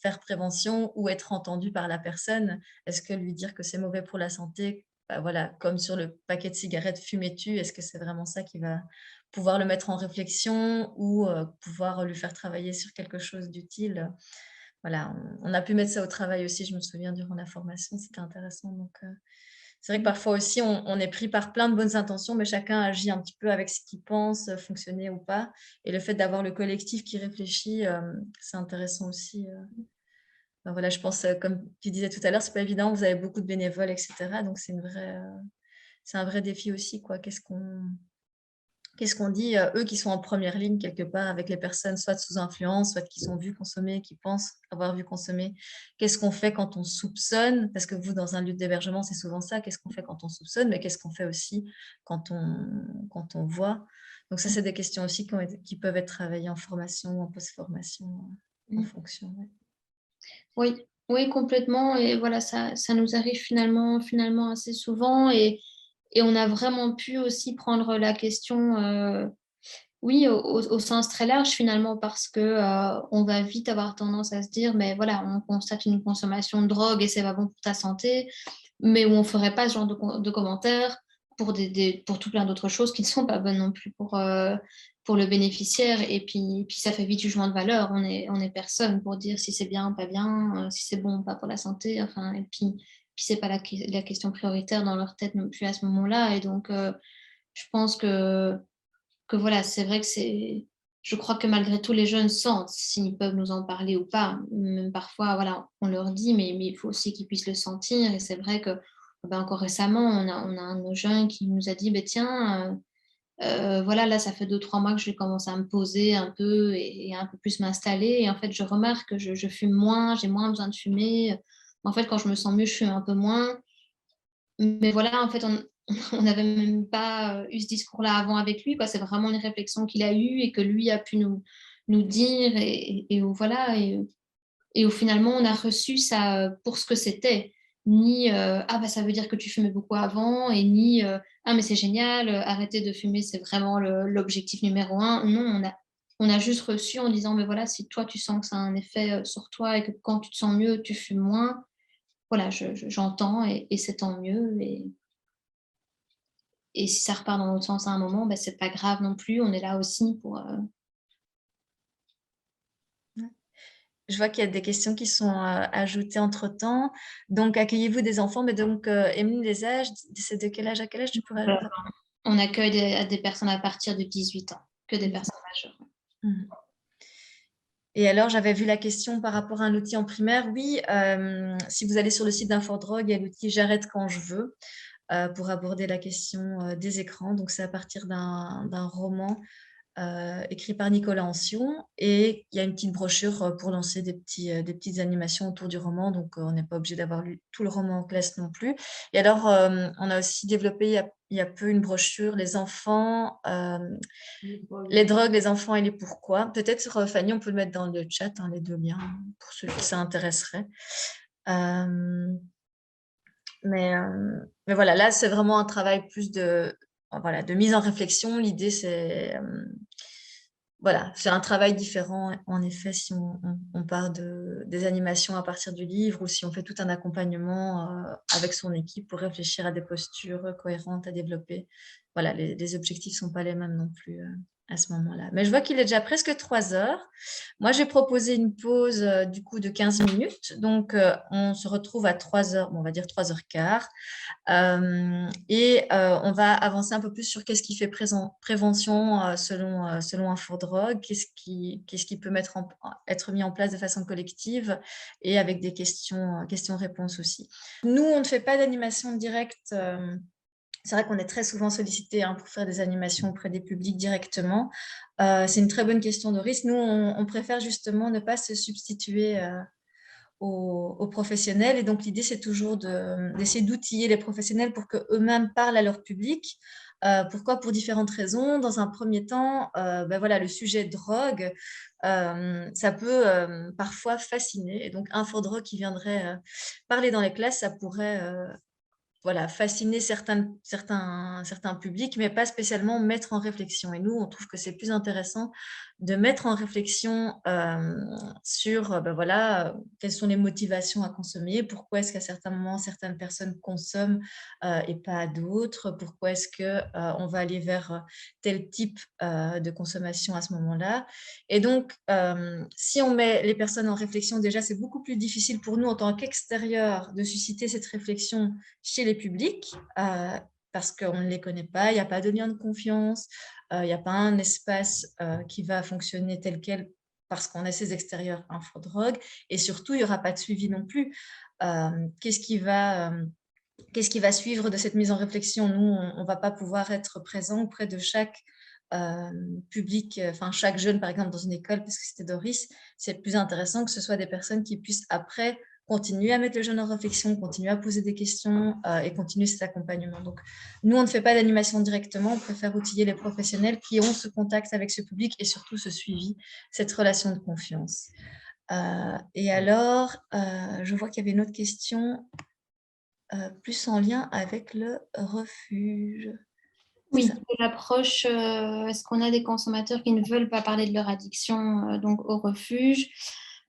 faire prévention ou être entendu par la personne. Est-ce que lui dire que c'est mauvais pour la santé, voilà, comme sur le paquet de cigarettes, fumez-tu, est-ce que c'est vraiment ça qui va pouvoir le mettre en réflexion ou pouvoir lui faire travailler sur quelque chose d'utile? Voilà, on a pu mettre ça au travail aussi, je me souviens, durant la formation, c'était intéressant. Donc, C'est vrai que parfois aussi, on est pris par plein de bonnes intentions, mais chacun agit un petit peu avec ce qu'il pense fonctionner ou pas. Et le fait d'avoir le collectif qui réfléchit, c'est intéressant aussi. Ben voilà, je pense, comme tu disais tout à l'heure, c'est pas évident, vous avez beaucoup de bénévoles, etc. Donc, c'est un vrai défi aussi, quoi. Qu'est-ce qu'on dit, eux qui sont en première ligne quelque part avec les personnes soit sous influence, soit qui sont vues consommer, qui pensent avoir vu consommer. Qu'est-ce qu'on fait quand on soupçonne? Parce que vous, dans un lieu d'hébergement, c'est souvent ça. Qu'est-ce qu'on fait quand on soupçonne? Mais qu'est-ce qu'on fait aussi quand on voit? Donc ça, c'est des questions aussi qui peuvent être travaillées en formation ou en post-formation en fonction. Ouais. Oui, oui, complètement. Et voilà, ça nous arrive finalement assez souvent. Et on a vraiment pu aussi prendre la question, oui, au sens très large finalement, parce que on va vite avoir tendance à se dire, mais voilà, on constate une consommation de drogue et c'est pas bon pour ta santé, mais où on ferait pas ce genre de commentaires pour pour tout plein d'autres choses qui ne sont pas bonnes non plus pour le bénéficiaire. Et puis ça fait vite jugement de valeur. On est personne pour dire si c'est bien, pas bien, si c'est bon, pas pour la santé. Enfin, et puis c'est pas la question prioritaire dans leur tête non plus à ce moment-là. Et donc, je pense que voilà, c'est vrai que je crois que malgré tout, les jeunes sentent s'ils peuvent nous en parler ou pas. Même parfois, voilà, on leur dit, mais il faut aussi qu'ils puissent le sentir. Et c'est vrai que, encore récemment, on a un de nos jeunes qui nous a dit, tiens, voilà, là, ça fait 2-3 mois que je commence à me poser un peu et un peu plus m'installer. Et en fait, je remarque que je fume moins, j'ai moins besoin de fumer. En fait, quand je me sens mieux, je fume un peu moins. Mais voilà, en fait, on n'avait même pas eu ce discours-là avant avec lui, quoi. C'est vraiment une réflexion qu'il a eue et que lui a pu nous dire. Et voilà, et où finalement, on a reçu ça pour ce que c'était. Ni ah, bah, ça veut dire que tu fumais beaucoup avant, et ni ah, mais c'est génial, arrêter de fumer, c'est vraiment l'objectif numéro 1. Non, on a juste reçu en disant, mais voilà, si toi, tu sens que ça a un effet sur toi et que quand tu te sens mieux, tu fumes moins, voilà, j'entends et c'est tant mieux. Et si ça repart dans l'autre sens à un moment, c'est pas grave non plus. On est là aussi pour. Je vois qu'il y a des questions qui sont ajoutées entre-temps. Donc, accueillez-vous des enfants? Mais donc, Emeline, les âges, c'est de quel âge à quel âge tu pourrais rappeler? On accueille des personnes à partir de 18 ans, que des personnes majeures. Et alors, j'avais vu la question par rapport à un outil en primaire. Oui, si vous allez sur le site d'Infodrogue, il y a l'outil J'arrête quand je veux pour aborder la question des écrans. Donc, c'est à partir d'un roman écrit par Nicolas Ancion, et il y a une petite brochure pour lancer des petites animations autour du roman, donc on n'est pas obligé d'avoir lu tout le roman en classe non plus. Et alors, on a aussi développé il y a peu une brochure, les enfants, les drogues, les enfants et les pourquoi. Peut-être, Fanny, on peut le mettre dans le chat, hein, les deux liens, pour ceux qui ça intéresserait. Mais voilà, là, c'est vraiment un travail plus de mise en réflexion. L'idée, c'est voilà, c'est un travail différent, en effet, si on part des animations à partir du livre, ou si on fait tout un accompagnement avec son équipe pour réfléchir à des postures cohérentes à développer. Voilà, les objectifs ne sont pas les mêmes non plus à ce moment-là. Mais je vois qu'il est déjà presque 3 heures. Moi, j'ai proposé une pause du coup de 15 minutes. Donc, on se retrouve à 3 heures, bon, on va dire 3h15. Et on va avancer un peu plus sur qu'est-ce qui fait prévention selon Infodrogue, qu'est-ce qui peut être mis en place de façon collective et avec des questions-réponses aussi. Nous, on ne fait pas d'animation directe. C'est vrai qu'on est très souvent sollicité pour faire des animations auprès des publics directement. C'est une très bonne question, Doris. Nous, on préfère justement ne pas se substituer aux professionnels. Et donc, l'idée, c'est toujours d'essayer d'outiller les professionnels pour qu'eux-mêmes parlent à leur public. Pourquoi? Pour différentes raisons. Dans un premier temps, voilà, le sujet drogue, ça peut parfois fasciner. Et donc, Infodrogue qui viendrait parler dans les classes, ça pourrait voilà, fasciner certains publics, mais pas spécialement mettre en réflexion. Et nous, on trouve que c'est plus intéressant de mettre en réflexion sur voilà, quelles sont les motivations à consommer, pourquoi est-ce qu'à certains moments, certaines personnes consomment et pas à d'autres, pourquoi est-ce qu'on va aller vers tel type de consommation à ce moment-là. Et donc, si on met les personnes en réflexion, déjà, c'est beaucoup plus difficile pour nous en tant qu'extérieurs de susciter cette réflexion chez les publics parce qu'on ne les connaît pas, il n'y a pas de lien de confiance, il n'y a pas un espace qui va fonctionner tel quel parce qu'on est ces extérieurs info-drogue, et surtout, il n'y aura pas de suivi non plus. Qu'est-ce qui va suivre de cette mise en réflexion? Nous, on ne va pas pouvoir être présent auprès de chaque public, enfin chaque jeune, par exemple, dans une école, parce que c'était Doris. C'est plus intéressant que ce soit des personnes qui puissent après continuer à mettre le jeune en réflexion, continuer à poser des questions et continuer cet accompagnement. Donc, nous, on ne fait pas d'animation directement, on préfère outiller les professionnels qui ont ce contact avec ce public et surtout ce suivi, cette relation de confiance. Et alors, je vois qu'il y avait une autre question plus en lien avec le refuge. Oui, l'approche, est-ce qu'on a des consommateurs qui ne veulent pas parler de leur addiction donc au refuge?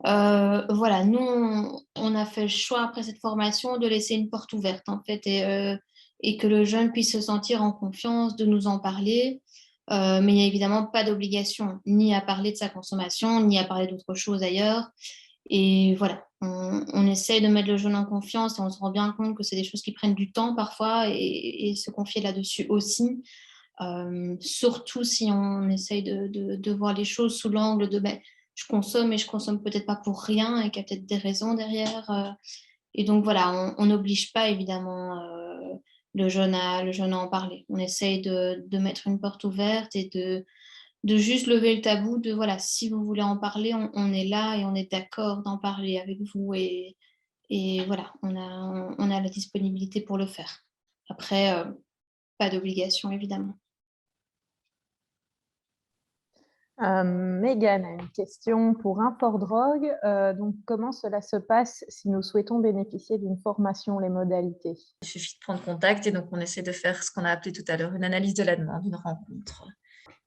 Voilà, nous, on a fait le choix après cette formation de laisser une porte ouverte en fait et que le jeune puisse se sentir en confiance de nous en parler. Mais il n'y a évidemment pas d'obligation ni à parler de sa consommation, ni à parler d'autre chose ailleurs. Et voilà, on essaye de mettre le jeune en confiance et on se rend bien compte que c'est des choses qui prennent du temps parfois et se confier là-dessus aussi. Surtout si on essaye de voir les choses sous l'angle de je consomme et je consomme peut-être pas pour rien et qu'il y a peut-être des raisons derrière. Et donc voilà, on n'oblige pas évidemment le jeune à en parler. On essaye de mettre une porte ouverte et de juste lever le tabou de voilà, si vous voulez en parler, on est là et on est d'accord d'en parler avec vous et voilà, on a la disponibilité pour le faire. Après, pas d'obligation évidemment. Mégane a une question pour Infordrogue. Donc, comment cela se passe si nous souhaitons bénéficier d'une formation, les modalités? Il suffit de prendre contact et donc on essaie de faire ce qu'on a appelé tout à l'heure une analyse de la demande, une rencontre.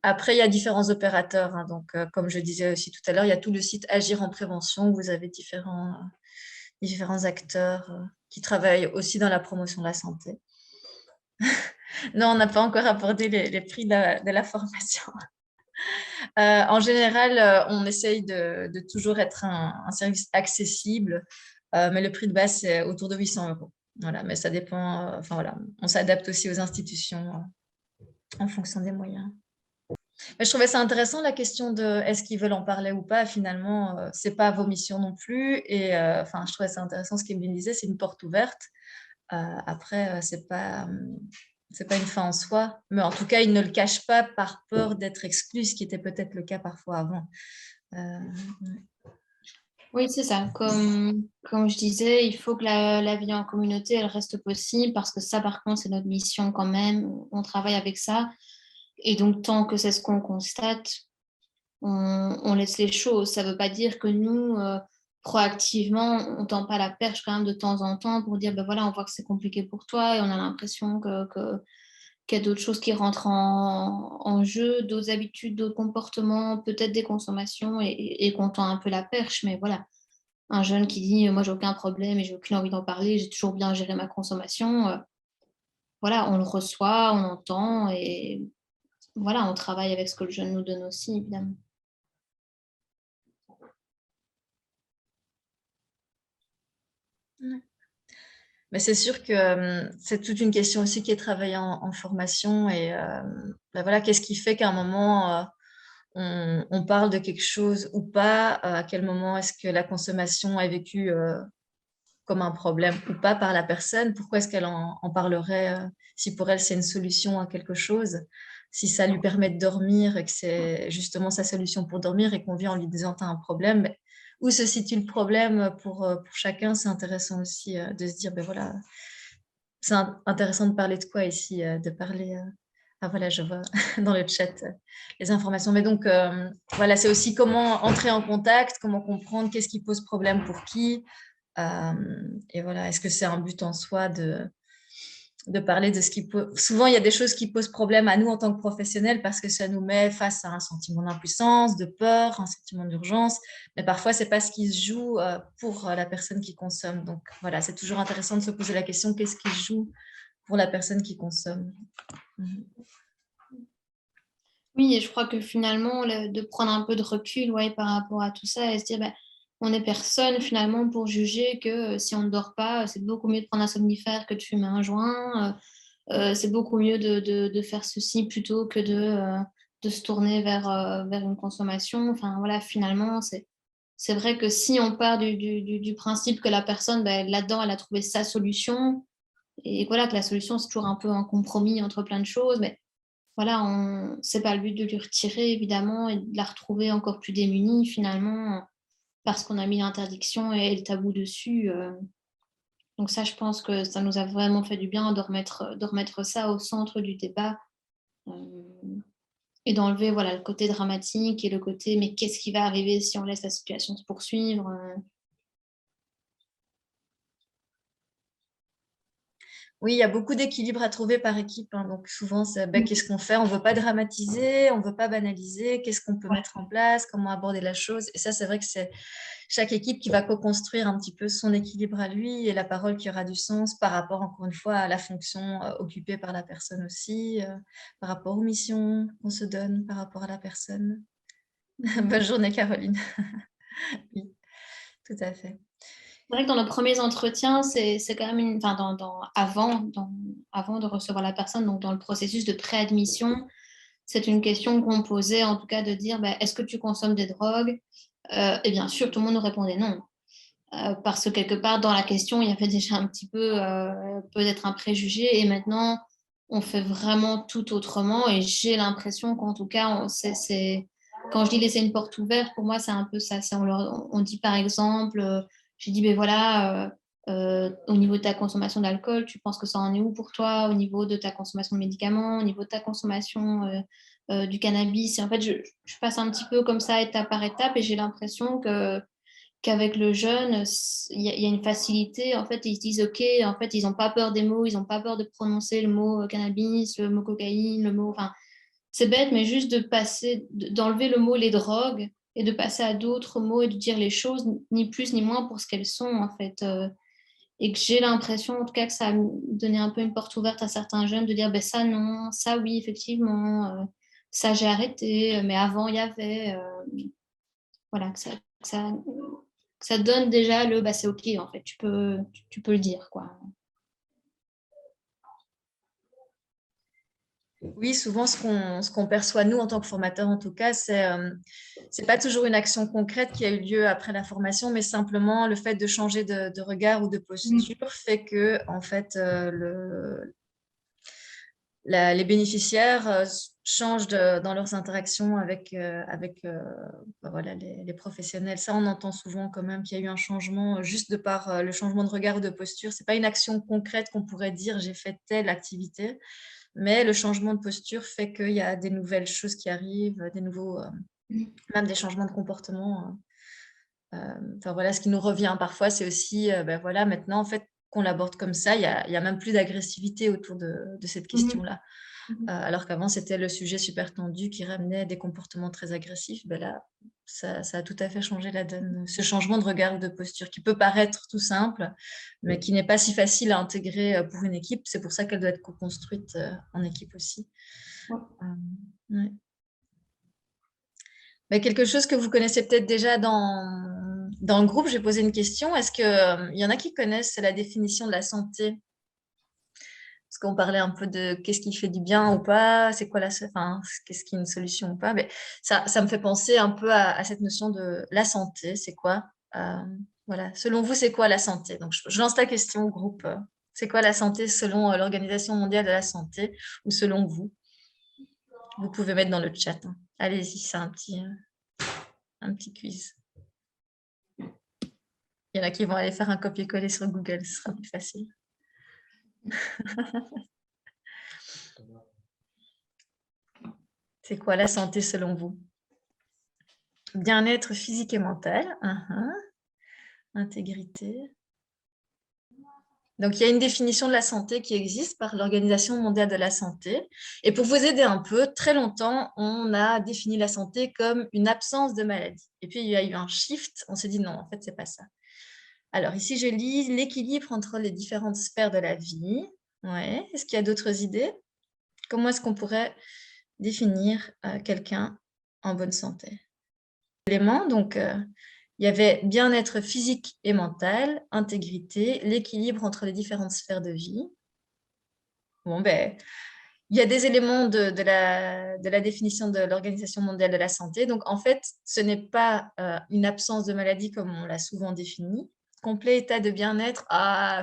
Après, il y a différents opérateurs. Donc, comme je disais aussi tout à l'heure, il y a tout le site Agir en prévention où vous avez différents acteurs qui travaillent aussi dans la promotion de la santé. Non, on n'a pas encore abordé les prix de la formation. En général, on essaye de toujours être un service accessible, mais le prix de base, c'est autour de 800 €. Voilà, mais ça dépend. Enfin, voilà, on s'adapte aussi aux institutions en fonction des moyens. Mais je trouvais ça intéressant, la question de est-ce qu'ils veulent en parler ou pas. Finalement, ce n'est pas vos missions non plus. Et enfin, je trouvais ça intéressant ce qu'Emeline disait, c'est une porte ouverte. Après, ce n'est pas une fin en soi, mais en tout cas, ils ne le cachent pas par peur d'être exclus, ce qui était peut-être le cas parfois avant. Oui, c'est ça. Comme je disais, il faut que la vie en communauté, elle reste possible parce que ça, par contre, c'est notre mission quand même. On travaille avec ça. Et donc, tant que c'est ce qu'on constate, on laisse les choses. Ça ne veut pas dire que nous, proactivement, on ne tend pas la perche quand même de temps en temps pour dire, ben voilà, on voit que c'est compliqué pour toi et on a l'impression qu'il y a d'autres choses qui rentrent en jeu, d'autres habitudes, d'autres comportements, peut-être des consommations et qu'on tend un peu la perche. Mais voilà, un jeune qui dit « moi, j'ai aucun problème et j'ai aucune envie d'en parler, j'ai toujours bien géré ma consommation voilà, on le reçoit, on entend et voilà, on travaille avec ce que le jeune nous donne aussi, évidemment. Mais c'est sûr que c'est toute une question aussi qui est travaillée en formation. Et ben voilà, qu'est-ce qui fait qu'à un moment, on parle de quelque chose ou pas? À quel moment est-ce que la consommation est vécue comme un problème ou pas par la personne? Pourquoi est-ce qu'elle en parlerait si pour elle, c'est une solution à quelque chose? Si ça lui permet de dormir et que c'est justement sa solution pour dormir et qu'on vient en lui disant « tu as un problème », où se situe le problème pour chacun? C'est intéressant aussi de se dire, ben voilà, c'est intéressant de parler de quoi ici? De parler... Ah voilà, je vois dans le chat les informations. Mais donc, voilà, c'est aussi comment entrer en contact, comment comprendre qu'est-ce qui pose problème pour qui. Et voilà, est-ce que c'est un but en soi de parler de ce qui peut... Souvent, il y a des choses qui posent problème à nous en tant que professionnels parce que ça nous met face à un sentiment d'impuissance, de peur, un sentiment d'urgence. Mais parfois, ce n'est pas ce qui se joue pour la personne qui consomme. Donc, voilà, c'est toujours intéressant de se poser la question, qu'est-ce qui se joue pour la personne qui consomme? Oui, et je crois que finalement, de prendre un peu de recul par rapport à tout ça et se dire, on n'est personne finalement pour juger que si on ne dort pas, c'est beaucoup mieux de prendre un somnifère que de fumer un joint. C'est beaucoup mieux de faire ceci plutôt que de se tourner vers une consommation. Enfin, voilà, finalement, c'est vrai que si on part du principe que la personne, ben, là-dedans, elle a trouvé sa solution, et voilà, que la solution, c'est toujours un peu un compromis entre plein de choses, mais voilà, c'est pas le but de lui retirer, évidemment, et de la retrouver encore plus démunie, finalement, parce qu'on a mis l'interdiction et le tabou dessus. Donc ça, je pense que ça nous a vraiment fait du bien de remettre ça au centre du débat et d'enlever voilà, le côté dramatique et le côté « mais qu'est-ce qui va arriver si on laisse la situation se poursuivre ?» Oui, il y a beaucoup d'équilibre à trouver par équipe. Hein. Donc, souvent, c'est qu'est-ce qu'on fait? On ne veut pas dramatiser, on ne veut pas banaliser. Qu'est-ce qu'on peut mettre en place? Comment aborder la chose? Et ça, c'est vrai que c'est chaque équipe qui va co-construire un petit peu son équilibre à lui et la parole qui aura du sens par rapport, encore une fois, à la fonction occupée par la personne aussi, par rapport aux missions qu'on se donne, par rapport à la personne. Bonne journée, Caroline. Oui, tout à fait. C'est vrai que dans nos premiers entretiens, c'est quand même avant de recevoir la personne, donc dans le processus de préadmission, c'est une question qu'on posait, en tout cas de dire est-ce que tu consommes des drogues? Et bien sûr, tout le monde nous répondait non. Parce que quelque part, dans la question, il y avait déjà un petit peu peut-être un préjugé, et maintenant, on fait vraiment tout autrement. Et j'ai l'impression qu'en tout cas, quand je dis laisser une porte ouverte, pour moi, c'est un peu ça. On dit par exemple, j'ai dit, ben voilà, au niveau de ta consommation d'alcool, tu penses que ça en est où pour toi? Au niveau de ta consommation de médicaments, au niveau de ta consommation du cannabis. Et en fait, je passe un petit peu comme ça, étape par étape, et j'ai l'impression qu'avec le jeune, il y a une facilité. En fait, ils se disent, OK, en fait, ils n'ont pas peur des mots, ils n'ont pas peur de prononcer le mot cannabis, le mot cocaïne, le mot... Enfin, c'est bête, mais juste d'enlever le mot les drogues et de passer à d'autres mots et de dire les choses, ni plus ni moins pour ce qu'elles sont, en fait. Et que j'ai l'impression, en tout cas, que ça a donné un peu une porte ouverte à certains jeunes de dire, ben ça non, ça oui, effectivement, ça j'ai arrêté, mais avant il y avait... voilà, que ça donne déjà c'est OK, en fait, tu peux le dire, quoi. Oui, souvent, ce qu'on perçoit, nous, en tant que formateurs, en tout cas, c'est pas toujours une action concrète qui a eu lieu après la formation, mais simplement le fait de changer de regard ou de posture fait que, en fait, les bénéficiaires changent dans leurs interactions avec voilà, les professionnels. Ça, on entend souvent quand même qu'il y a eu un changement juste de par le changement de regard ou de posture. C'est pas une action concrète qu'on pourrait dire j'ai fait telle activité, mais le changement de posture fait qu'il y a des nouvelles choses qui arrivent, des nouveaux, même des changements de comportement. Enfin voilà, ce qui nous revient parfois, c'est aussi, voilà, maintenant en fait qu'on l'aborde comme ça, il y a même plus d'agressivité autour de cette question-là. Alors qu'avant, c'était le sujet super tendu qui ramenait des comportements très agressifs. Ben là, ça a tout à fait changé la donne. Ce changement de regard ou de posture qui peut paraître tout simple, mais qui n'est pas si facile à intégrer pour une équipe. C'est pour ça qu'elle doit être co-construite en équipe aussi. Ouais. Mais quelque chose que vous connaissez peut-être déjà dans le groupe, je vais poser une question. Est-ce qu'il y en a qui connaissent la définition de la santé? Parce qu'on parlait un peu de qu'est-ce qui fait du bien ou pas, c'est quoi qu'est-ce qui est une solution ou pas. Mais ça me fait penser un peu à cette notion de la santé. C'est quoi? Voilà. Selon vous, c'est quoi la santé? Donc, je lance la question au groupe. C'est quoi la santé selon l'Organisation mondiale de la santé ou selon vous? Vous pouvez mettre dans le chat. Hein. Allez-y, c'est un petit quiz. Il y en a qui vont aller faire un copier-coller sur Google, ce sera plus facile. C'est quoi la santé selon vous? Bien-être physique et mental. Intégrité. Donc, il y a une définition de la santé qui existe par l'Organisation mondiale de la santé. Et pour vous aider un peu, très longtemps, on a défini la santé comme une absence de maladie. Et puis, il y a eu un shift. On s'est dit non, en fait, c'est pas ça. Alors, ici, je lis l'équilibre entre les différentes sphères de la vie. Ouais. Est-ce qu'il y a d'autres idées? Comment est-ce qu'on pourrait définir quelqu'un en bonne santé? Éléments, donc, Il y avait bien-être physique et mental, intégrité, l'équilibre entre les différentes sphères de vie. Bon, ben, il y a des éléments de la définition de l'Organisation mondiale de la santé. Donc, en fait, ce n'est pas une absence de maladie comme on l'a souvent défini. Complet état de bien-être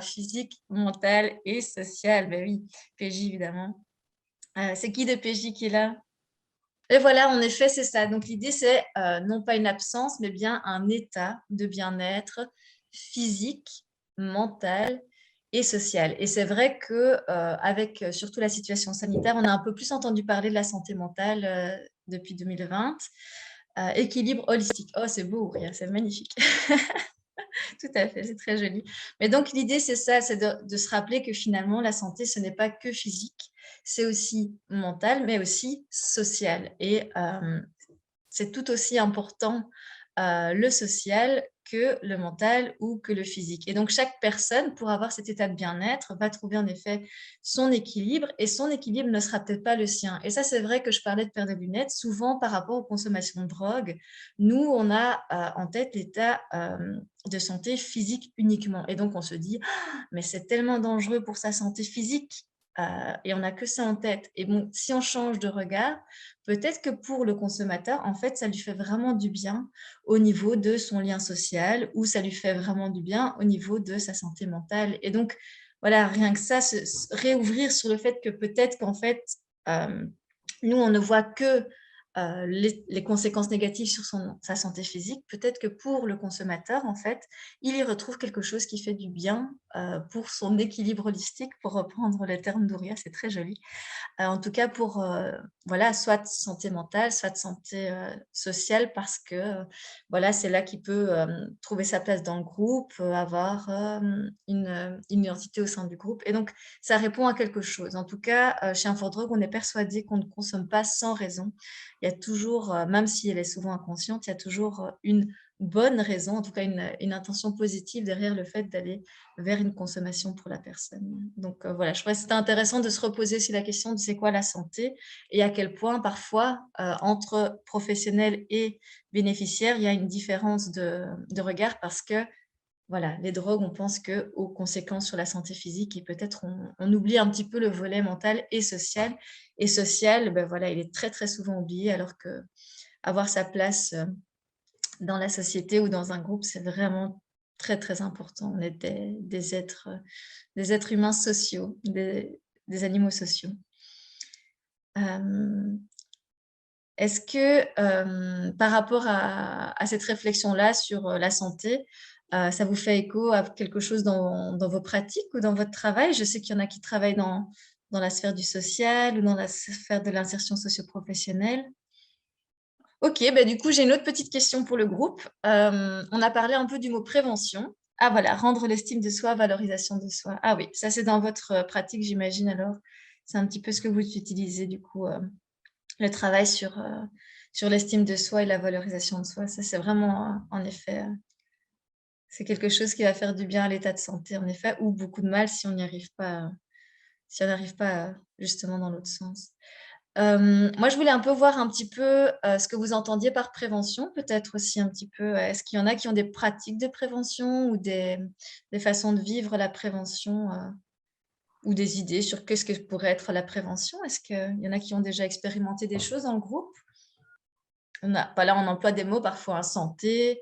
physique, mental et social. Ben oui, PJ, évidemment. C'est qui de PJ qui est là? Et voilà, en effet, c'est ça. Donc, l'idée, c'est non pas une absence, mais bien un état de bien-être physique, mental et social. Et c'est vrai que avec surtout la situation sanitaire, on a un peu plus entendu parler de la santé mentale depuis 2020. Équilibre holistique. Oh, c'est beau, Ria, c'est magnifique. Tout à fait, c'est très joli. Mais donc, l'idée, c'est ça, c'est de se rappeler que finalement, la santé, ce n'est pas que physique, c'est aussi mental, mais aussi social. Et c'est tout aussi important le social que le mental ou que le physique. Et donc, chaque personne, pour avoir cet état de bien-être, va trouver en effet son équilibre et son équilibre ne sera peut-être pas le sien. Et ça, c'est vrai que je parlais de paire de lunettes. Souvent, par rapport aux consommations de drogue, nous, on a en tête l'état de santé physique uniquement. Et donc, on se dit, ah, mais c'est tellement dangereux pour sa santé physique. Et on n'a que ça en tête. Et bon, si on change de regard, peut-être que pour le consommateur, en fait, ça lui fait vraiment du bien au niveau de son lien social ou ça lui fait vraiment du bien au niveau de sa santé mentale. Et donc, voilà, rien que ça, se réouvrir sur le fait que peut-être qu'en fait, nous, on ne voit que les conséquences négatives sur sa santé physique, peut-être que pour le consommateur, en fait, il y retrouve quelque chose qui fait du bien pour son équilibre holistique, pour reprendre le terme d'Ouria, c'est très joli. En tout cas, pour voilà, soit de santé mentale, soit de santé sociale, parce que voilà, c'est là qu'il peut trouver sa place dans le groupe, avoir une identité au sein du groupe. Et donc, ça répond à quelque chose. En tout cas, chez Infodrogue, on est persuadé qu'on ne consomme pas sans raison. Il y a toujours, même si elle est souvent inconsciente, il y a toujours une bonne raison, en tout cas une intention positive derrière le fait d'aller vers une consommation pour la personne. Donc voilà, je trouvais que c'était intéressant de se reposer sur la question de c'est quoi la santé et à quel point parfois entre professionnels et bénéficiaires, il y a une différence de regard parce que voilà, les drogues, on pense qu'aux conséquences sur la santé physique et peut-être on oublie un petit peu le volet mental et social. Et social, ben voilà, il est très très souvent oublié alors que avoir sa place dans la société ou dans un groupe, c'est vraiment très, très important. On est des êtres humains sociaux, des animaux sociaux. Est-ce que, par rapport à cette réflexion-là sur la santé, ça vous fait écho à quelque chose dans vos pratiques ou dans votre travail? Je sais qu'il y en a qui travaillent dans la sphère du social ou dans la sphère de l'insertion socio-professionnelle. Ok, bah du coup, j'ai une autre petite question pour le groupe. On a parlé un peu du mot prévention. Ah voilà, rendre l'estime de soi, valorisation de soi. Ah oui, ça c'est dans votre pratique, j'imagine alors. C'est un petit peu ce que vous utilisez du coup, le travail sur l'estime de soi et la valorisation de soi. Ça c'est vraiment, en effet, c'est quelque chose qui va faire du bien à l'état de santé, en effet, ou beaucoup de mal si on n'y arrive pas, justement dans l'autre sens. Moi, je voulais un peu voir un petit peu ce que vous entendiez par prévention, peut-être aussi un petit peu. Est-ce qu'il y en a qui ont des pratiques de prévention ou des façons de vivre la prévention ou des idées sur qu'est-ce que pourrait être la prévention? Est-ce qu'il y en a qui ont déjà expérimenté des choses dans le groupe? Là, on emploie des mots parfois, hein, santé,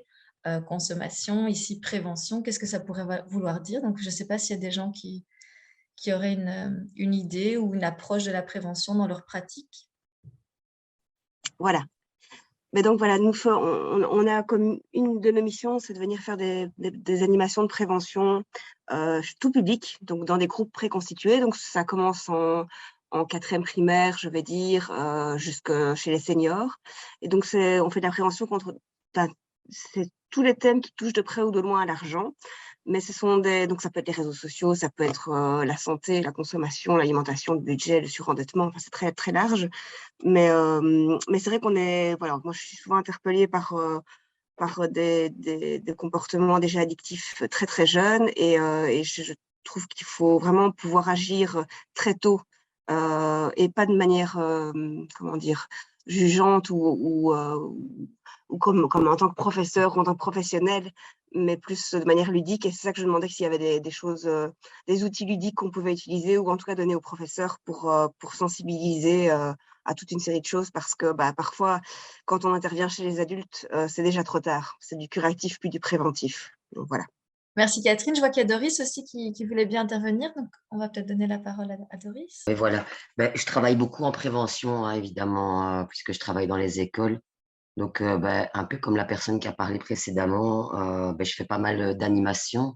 consommation, ici prévention. Qu'est-ce que ça pourrait vouloir dire? Donc, je ne sais pas s'il y a des gens qui auraient une idée ou une approche de la prévention dans leur pratique. Voilà. Mais donc voilà, on a comme une de nos missions, c'est de venir faire des animations de prévention tout public, donc dans des groupes préconstitués. Donc ça commence en 4e primaire, je vais dire, jusque chez les seniors. Et donc on fait de la prévention contre c'est tous les thèmes qui touchent de près ou de loin à l'argent. Mais donc ça peut être les réseaux sociaux, ça peut être la santé, la consommation, l'alimentation, le budget, le surendettement, enfin, c'est très, très large. Mais c'est vrai voilà, moi je suis souvent interpellée par des comportements déjà addictifs très, très jeunes et je trouve qu'il faut vraiment pouvoir agir très tôt et pas de manière, comment dire, jugeante ou comme en tant que professeur ou en tant que professionnel, mais plus de manière ludique. Et c'est ça que je demandais, s'il y avait des choses, des outils ludiques qu'on pouvait utiliser ou en tout cas donner aux professeurs pour sensibiliser à toute une série de choses, parce que parfois, quand on intervient chez les adultes, c'est déjà trop tard. C'est du curatif puis du préventif. Donc voilà. Merci Catherine. Je vois qu'il y a Doris aussi qui voulait bien intervenir, donc on va peut-être donner la parole à Doris. Et voilà. Je travaille beaucoup en prévention, hein, évidemment, puisque je travaille dans les écoles. Donc, un peu comme la personne qui a parlé précédemment, je fais pas mal d'animations.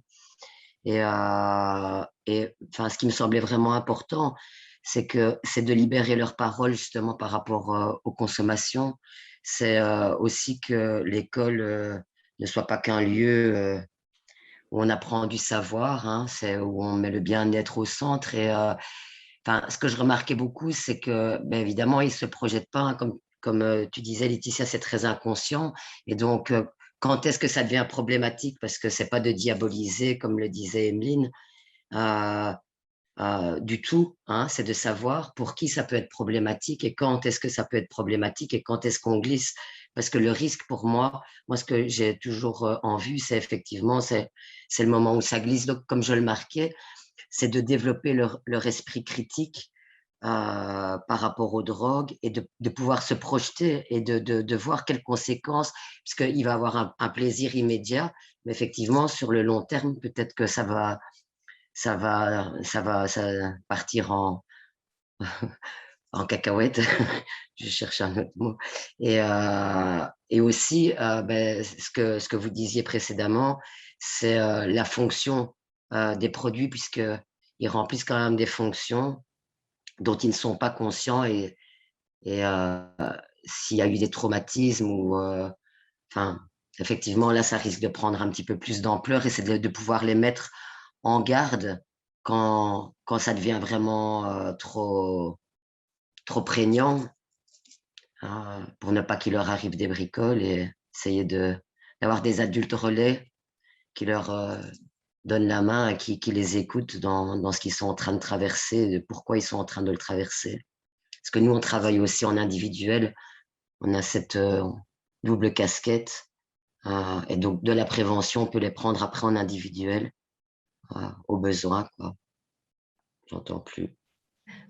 Et enfin, ce qui me semblait vraiment important, c'est de libérer leur parole justement par rapport aux consommations. C'est aussi que l'école ne soit pas qu'un lieu où on apprend du savoir, hein, c'est où on met le bien-être au centre. Et enfin, ce que je remarquais beaucoup, c'est que, évidemment, ils ne se projettent pas, hein, comme tu disais, Laetitia, c'est très inconscient. Et donc, quand est-ce que ça devient problématique? Parce que ce n'est pas de diaboliser, comme le disait Emeline, euh, du tout, hein, c'est de savoir pour qui ça peut être problématique et quand est-ce que ça peut être problématique et quand est-ce qu'on glisse. Parce que le risque pour moi, ce que j'ai toujours en vue, c'est effectivement, c'est le moment où ça glisse. Donc, comme je le marquais, c'est de développer leur esprit critique par rapport aux drogues et de pouvoir se projeter et de voir quelles conséquences, puisqu'il va avoir un plaisir immédiat, mais effectivement, sur le long terme, peut-être que ça va partir en cacahuète. Je cherche un autre mot. Et aussi, ce que vous disiez précédemment, c'est la fonction des produits, puisqu'ils remplissent quand même des fonctions dont ils ne sont pas conscients. Et s'il y a eu des traumatismes enfin, effectivement, là, ça risque de prendre un petit peu plus d'ampleur et c'est de pouvoir les mettre en garde quand ça devient vraiment trop prégnant, pour ne pas qu'il leur arrive des bricoles, et essayer d'avoir des adultes relais qui leur donnent la main et qui les écoutent dans ce qu'ils sont en train de traverser, de pourquoi ils sont en train de le traverser. Parce que nous, on travaille aussi en individuel, on a cette double casquette, et donc de la prévention, on peut les prendre après en individuel, au besoin, quoi. J'entends plus.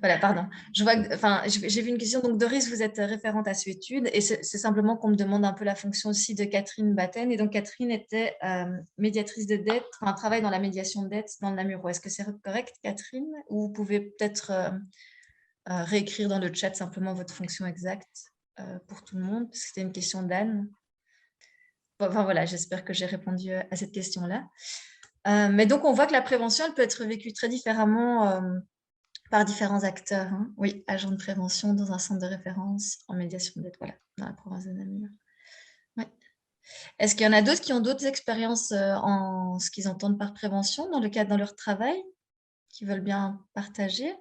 Voilà, pardon. Je vois, enfin, j'ai vu une question. Donc, Doris, vous êtes référente à Suétude et c'est simplement qu'on me demande un peu la fonction aussi de Catherine Batten. Et donc, Catherine était médiatrice de dette, enfin, travaille dans la médiation de dette dans le Namurois. Est-ce que c'est correct, Catherine? Ou vous pouvez peut-être réécrire dans le chat simplement votre fonction exacte pour tout le monde, parce que c'était une question d'Anne. Enfin, voilà, j'espère que j'ai répondu à cette question-là. Mais donc, on voit que la prévention, elle peut être vécue très différemment par différents acteurs. Hein. Oui, agents de prévention dans un centre de référence en médiation d'aide, voilà, dans la province de Namur. Ouais. Est-ce qu'il y en a d'autres qui ont d'autres expériences en ce qu'ils entendent par prévention dans leur travail, qui veulent bien partager?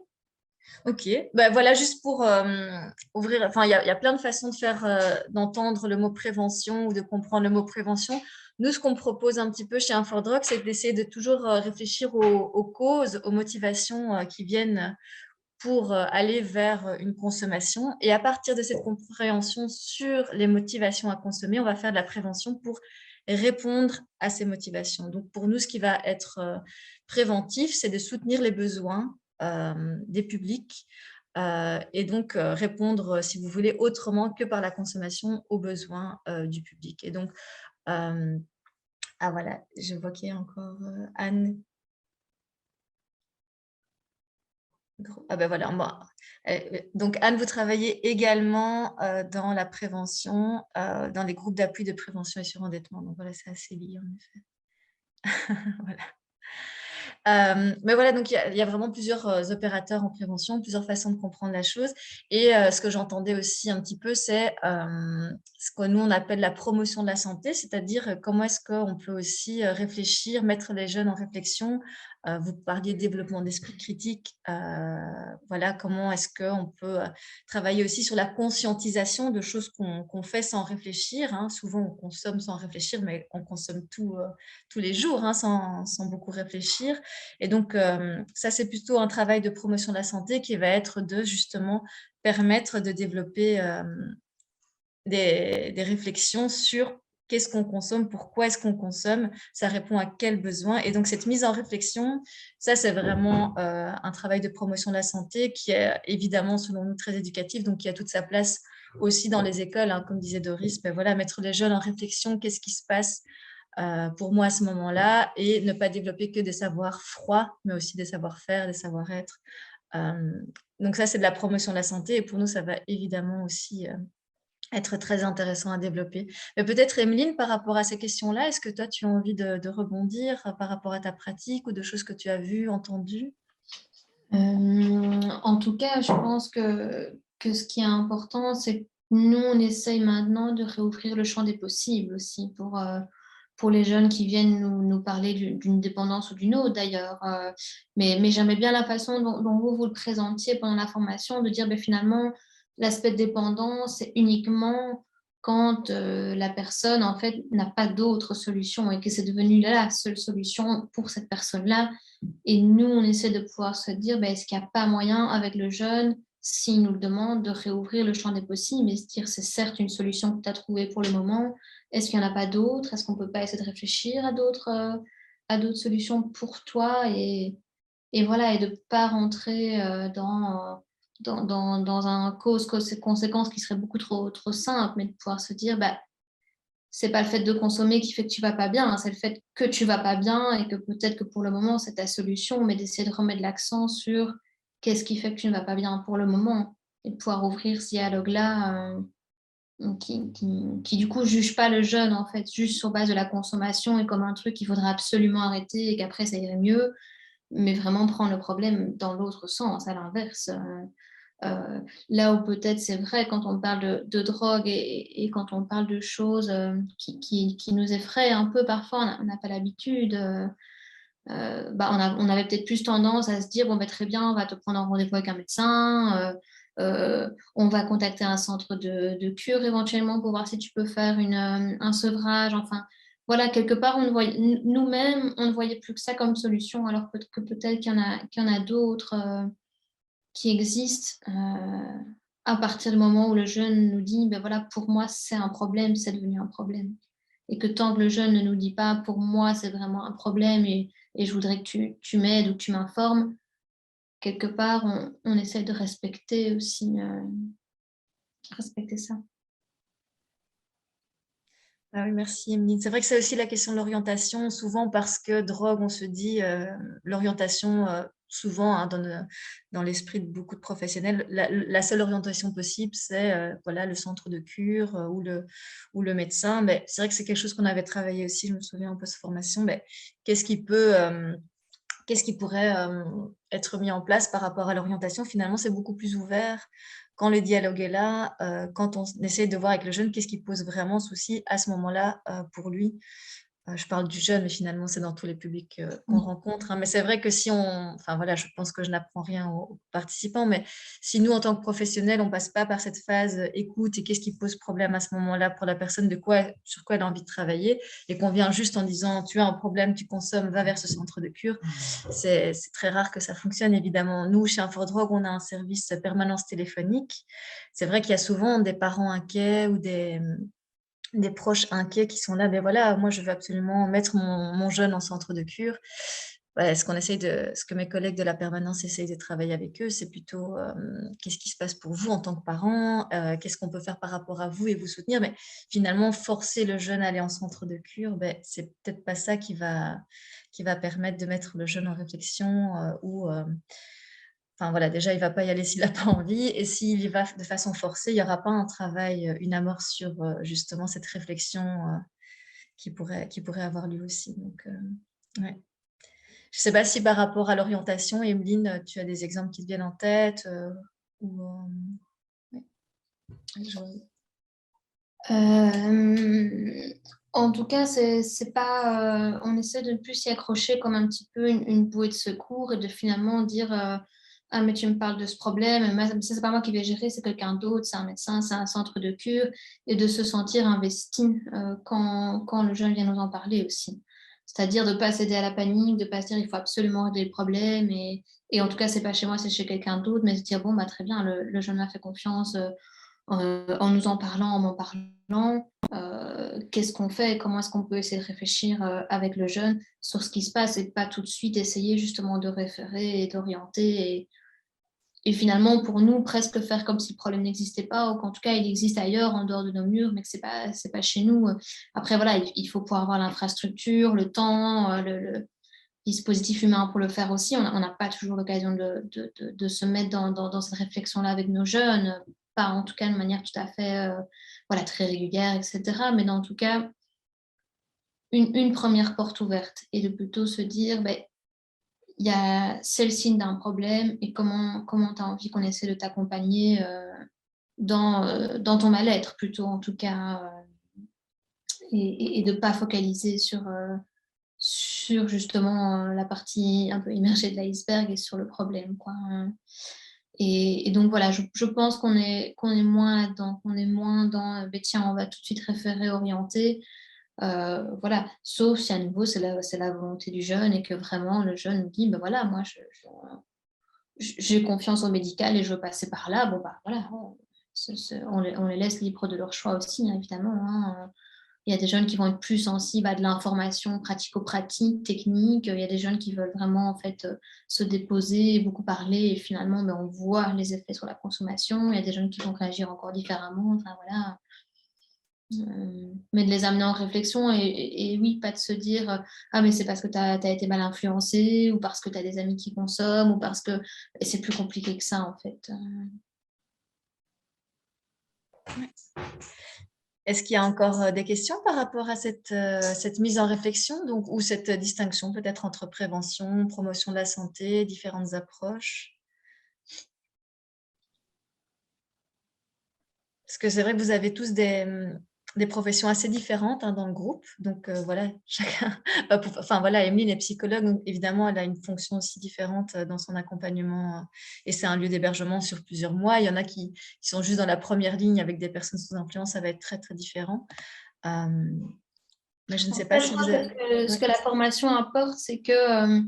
Ok, voilà, juste pour ouvrir, enfin, il y a plein de façons de faire, d'entendre le mot prévention ou de comprendre le mot prévention. Nous, ce qu'on propose un petit peu chez Infodrug, c'est d'essayer de toujours réfléchir aux causes, aux motivations qui viennent pour aller vers une consommation. Et à partir de cette compréhension sur les motivations à consommer, on va faire de la prévention pour répondre à ces motivations. Donc, pour nous, ce qui va être préventif, c'est de soutenir les besoins des publics et donc répondre, si vous voulez, autrement que par la consommation aux besoins du public. Et donc, voilà, je vois qu'il y a encore Anne. Ah ben voilà, moi. Donc Anne, vous travaillez également dans la prévention, dans les groupes d'appui de prévention et surendettement. Donc voilà, c'est assez lié en effet. Voilà. Mais voilà, donc il y a vraiment plusieurs opérateurs en prévention, plusieurs façons de comprendre la chose. Et ce que j'entendais aussi un petit peu, c'est ce que nous, on appelle la promotion de la santé, c'est-à-dire comment est-ce qu'on peut aussi réfléchir, mettre les jeunes en réflexion. Vous parliez de développement d'esprit critique. Voilà, comment est-ce qu'on peut travailler aussi sur la conscientisation de choses qu'on fait sans réfléchir. Hein. Souvent, on consomme sans réfléchir, mais on consomme tous les jours hein, sans beaucoup réfléchir. Et donc, ça, c'est plutôt un travail de promotion de la santé qui va être de justement permettre de développer des réflexions sur qu'est-ce qu'on consomme, pourquoi est-ce qu'on consomme, ça répond à quel besoin. Et donc, cette mise en réflexion, ça, c'est vraiment un travail de promotion de la santé qui est évidemment, selon nous, très éducatif, donc qui a toute sa place aussi dans les écoles, hein, comme disait Doris, ben voilà, mettre les jeunes en réflexion, qu'est-ce qui se passe pour moi à ce moment-là, et ne pas développer que des savoirs froids, mais aussi des savoir-faire, des savoir-être. Donc ça, c'est de la promotion de la santé, et pour nous, ça va évidemment aussi être très intéressant à développer. Mais peut-être, Emeline, par rapport à ces questions-là, est-ce que toi, tu as envie de rebondir par rapport à ta pratique ou de choses que tu as vues, entendues? En tout cas, je pense que ce qui est important, c'est que nous, on essaye maintenant de réouvrir le champ des possibles aussi pour les jeunes qui viennent nous parler d'une dépendance ou d'une autre d'ailleurs. Mais j'aimais bien la façon dont vous le présentiez pendant la formation, de dire finalement, l'aspect de dépendance, c'est uniquement quand la personne, en fait, n'a pas d'autre solution et que c'est devenu la seule solution pour cette personne-là. Et nous, on essaie de pouvoir se dire, est-ce qu'il n'y a pas moyen avec le jeune, s'il nous le demande, de réouvrir le champ des possibles et se dire, c'est certes une solution que tu as trouvée pour le moment, est-ce qu'il n'y en a pas d'autres? Est-ce qu'on ne peut pas essayer de réfléchir à d'autres solutions pour toi et voilà, et de ne pas rentrer dans un cause-conséquence qui serait beaucoup trop simple, mais de pouvoir se dire, c'est pas le fait de consommer qui fait que tu vas pas bien, hein, c'est le fait que tu vas pas bien et que peut-être que pour le moment, c'est ta solution, mais d'essayer de remettre l'accent sur qu'est-ce qui fait que tu ne vas pas bien pour le moment et de pouvoir ouvrir ce dialogue-là qui du coup juge pas le jeune en fait, juste sur base de la consommation et comme un truc qu'il faudra absolument arrêter et qu'après ça irait mieux, mais vraiment prendre le problème dans l'autre sens, à l'inverse. Là où peut-être c'est vrai quand on parle de drogue et quand on parle de choses qui nous effraient un peu parfois, on n'a pas l'habitude. On avait peut-être plus tendance à se dire très bien, on va te prendre un rendez-vous avec un médecin, on va contacter un centre de cure éventuellement pour voir si tu peux faire un sevrage. Enfin, voilà, quelque part, nous-mêmes, on ne voyait plus que ça comme solution, alors que peut-être qu'il y en a d'autres qui existent à partir du moment où le jeune nous dit, voilà, pour moi, c'est un problème, c'est devenu un problème. Et que tant que le jeune ne nous dit pas, pour moi, c'est vraiment un problème et je voudrais que tu m'aides ou que tu m'informes, quelque part, on essaie de respecter aussi, respecter ça. Ah oui, merci Emeline. C'est vrai que c'est aussi la question de l'orientation, souvent parce que drogue, on se dit l'orientation, souvent hein, dans l'esprit de beaucoup de professionnels, la seule orientation possible, c'est voilà, le centre de cure ou le médecin. Mais c'est vrai que c'est quelque chose qu'on avait travaillé aussi, je me souviens en post-formation. Mais qu'est-ce qui pourrait être mis en place par rapport à l'orientation? Finalement, c'est beaucoup plus ouvert quand le dialogue est là, quand on essaie de voir avec le jeune qu'est-ce qui pose vraiment souci à ce moment-là pour lui. Je parle du jeune, mais finalement, c'est dans tous les publics qu'on rencontre. Hein. Mais c'est vrai que si on... Enfin voilà, je pense que je n'apprends rien aux participants, mais si nous, en tant que professionnels, on ne passe pas par cette phase écoute et qu'est-ce qui pose problème à ce moment-là pour la personne, sur quoi elle a envie de travailler, et qu'on vient juste en disant tu as un problème, tu consommes, va vers ce centre de cure, c'est très rare que ça fonctionne, évidemment. Nous, chez Infodrogue, on a un service permanence téléphonique. C'est vrai qu'il y a souvent des parents inquiets ou des proches inquiets qui sont là, mais voilà, moi je veux absolument mettre mon jeune en centre de cure. Ouais, ce que mes collègues de la permanence essayent de travailler avec eux, c'est plutôt qu'est-ce qui se passe pour vous en tant que parent, qu'est-ce qu'on peut faire par rapport à vous et vous soutenir, mais finalement forcer le jeune à aller en centre de cure, c'est peut-être pas ça qui va permettre de mettre le jeune en réflexion enfin voilà, déjà, il ne va pas y aller s'il n'a pas envie. Et s'il y va de façon forcée, il n'y aura pas un travail, une amorce sur justement cette réflexion qui pourrait avoir lieu aussi. Donc, ouais. Je ne sais pas si par rapport à l'orientation, Emeline, tu as des exemples qui te viennent en tête En tout cas, c'est pas, on essaie de ne plus s'y accrocher comme un petit peu une bouée de secours et de finalement dire ah mais tu me parles de ce problème, mais ça c'est pas moi qui vais gérer, c'est quelqu'un d'autre, c'est un médecin, c'est un centre de cure, et de se sentir investi quand le jeune vient nous en parler aussi. C'est-à-dire de ne pas céder à la panique, de ne pas se dire il faut absolument régler le problème et en tout cas c'est pas chez moi, c'est chez quelqu'un d'autre, mais se dire bon très bien, le jeune m'a fait confiance. en nous en parlant, en m'en parlant, qu'est-ce qu'on fait, comment est-ce qu'on peut essayer de réfléchir avec le jeune sur ce qui se passe et pas tout de suite essayer justement de référer et d'orienter et finalement pour nous presque faire comme si le problème n'existait pas ou qu'en tout cas il existe ailleurs en dehors de nos murs mais que c'est pas chez nous. Après voilà, il faut pouvoir avoir l'infrastructure, le temps, le dispositif humain pour le faire aussi. On n'a pas toujours l'occasion de se mettre dans cette réflexion-là avec nos jeunes, pas en tout cas de manière tout à fait voilà, très régulière, etc. Mais en tout cas, une première porte ouverte et de plutôt se dire, c'est le signe d'un problème et comment tu as envie qu'on essaie de t'accompagner dans ton mal-être plutôt en tout cas et de ne pas focaliser sur justement la partie un peu immergée de l'iceberg et sur le problème, quoi. Et donc voilà, je pense qu'on est moins là-dedans, qu'on est moins dans tiens, on va tout de suite référer, orienter. Voilà, sauf si à nouveau c'est la volonté du jeune et que vraiment le jeune nous dit voilà, moi j'ai confiance au médical et je veux passer par là. Bon voilà, on les laisse libres de leur choix aussi, hein, évidemment, hein. Il y a des jeunes qui vont être plus sensibles à de l'information pratico-pratique, technique. Il y a des jeunes qui veulent vraiment en fait, se déposer, beaucoup parler et finalement on voit les effets sur la consommation. Il y a des jeunes qui vont réagir encore différemment. Enfin, voilà. Mais de les amener en réflexion et oui, pas de se dire ah mais c'est parce que tu as été mal influencé ou parce que tu as des amis qui consomment ou parce que... Et c'est plus compliqué que ça en fait. Est-ce qu'il y a encore des questions par rapport à cette mise en réflexion donc, ou cette distinction peut-être entre prévention, promotion de la santé, différentes approches? Parce que c'est vrai que vous avez tous des professions assez différentes, hein, dans le groupe. Donc, voilà, chacun... Enfin, voilà, Emeline est psychologue, donc évidemment, elle a une fonction aussi différente dans son accompagnement. Et c'est un lieu d'hébergement sur plusieurs mois. Il y en a qui sont juste dans la première ligne avec des personnes sous influence. Ça va être très, très différent. Mais je ne sais pas si vous avez... Ce que la formation apporte, c'est que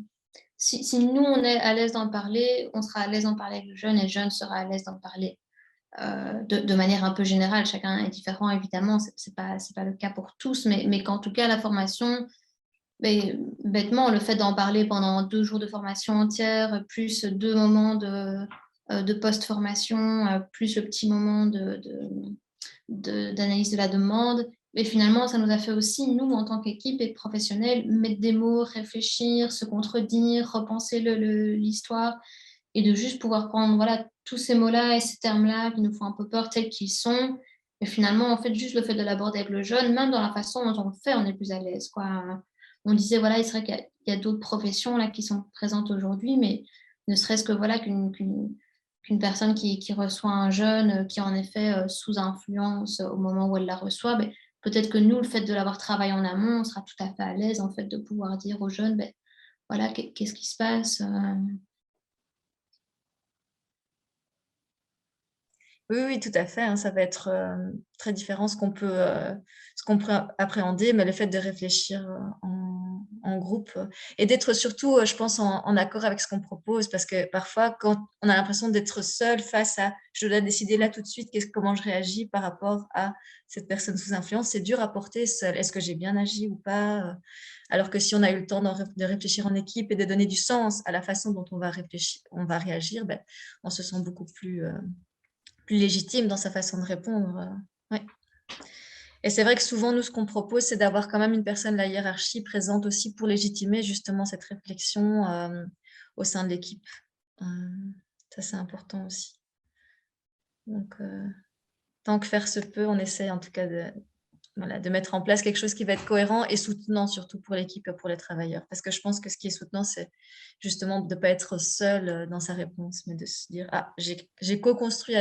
si nous, on est à l'aise d'en parler, on sera à l'aise d'en parler avec le jeune et le jeune sera à l'aise d'en parler. De manière un peu générale, chacun est différent évidemment, c'est pas le cas pour tous, mais qu'en tout cas la formation, bêtement le fait d'en parler pendant 2 jours de formation entière, plus 2 moments de post-formation, plus le petit moment d'analyse de la demande, mais finalement ça nous a fait aussi, nous en tant qu'équipe et professionnels, mettre des mots, réfléchir, se contredire, repenser l'histoire et de juste pouvoir prendre voilà, tous ces mots-là et ces termes-là qui nous font un peu peur tels qu'ils sont. Et finalement, en fait, juste le fait de l'aborder avec le jeune, même dans la façon dont on le fait, on est plus à l'aise, quoi. On disait, voilà, il serait qu'il y a d'autres professions là, qui sont présentes aujourd'hui, mais ne serait-ce que voilà, qu'une personne qui reçoit un jeune qui est en effet sous influence au moment où elle la reçoit, peut-être que nous, le fait de l'avoir travaillé en amont, on sera tout à fait à l'aise en fait, de pouvoir dire aux jeunes, voilà, qu'est-ce qui se passe. Oui, tout à fait, hein, ça va être très différent ce qu'on peut appréhender, mais le fait de réfléchir en groupe et d'être surtout, je pense, en accord avec ce qu'on propose, parce que parfois, quand on a l'impression d'être seul face à « je dois décider là tout de suite comment je réagis par rapport à cette personne sous influence », c'est dur à porter seul. Est-ce que j'ai bien agi ou pas? Alors que si on a eu le temps de réfléchir en équipe et de donner du sens à la façon dont on va réagir, on se sent beaucoup plus légitime dans sa façon de répondre. Ouais. Et c'est vrai que souvent, nous, ce qu'on propose, c'est d'avoir quand même une personne de la hiérarchie présente aussi pour légitimer justement cette réflexion au sein de l'équipe. Ça, c'est important aussi. Donc, tant que faire se peut, on essaie en tout cas de mettre en place quelque chose qui va être cohérent et soutenant surtout pour l'équipe et pour les travailleurs. Parce que je pense que ce qui est soutenant, c'est justement de ne pas être seul dans sa réponse, mais de se dire « Ah, j'ai co-construit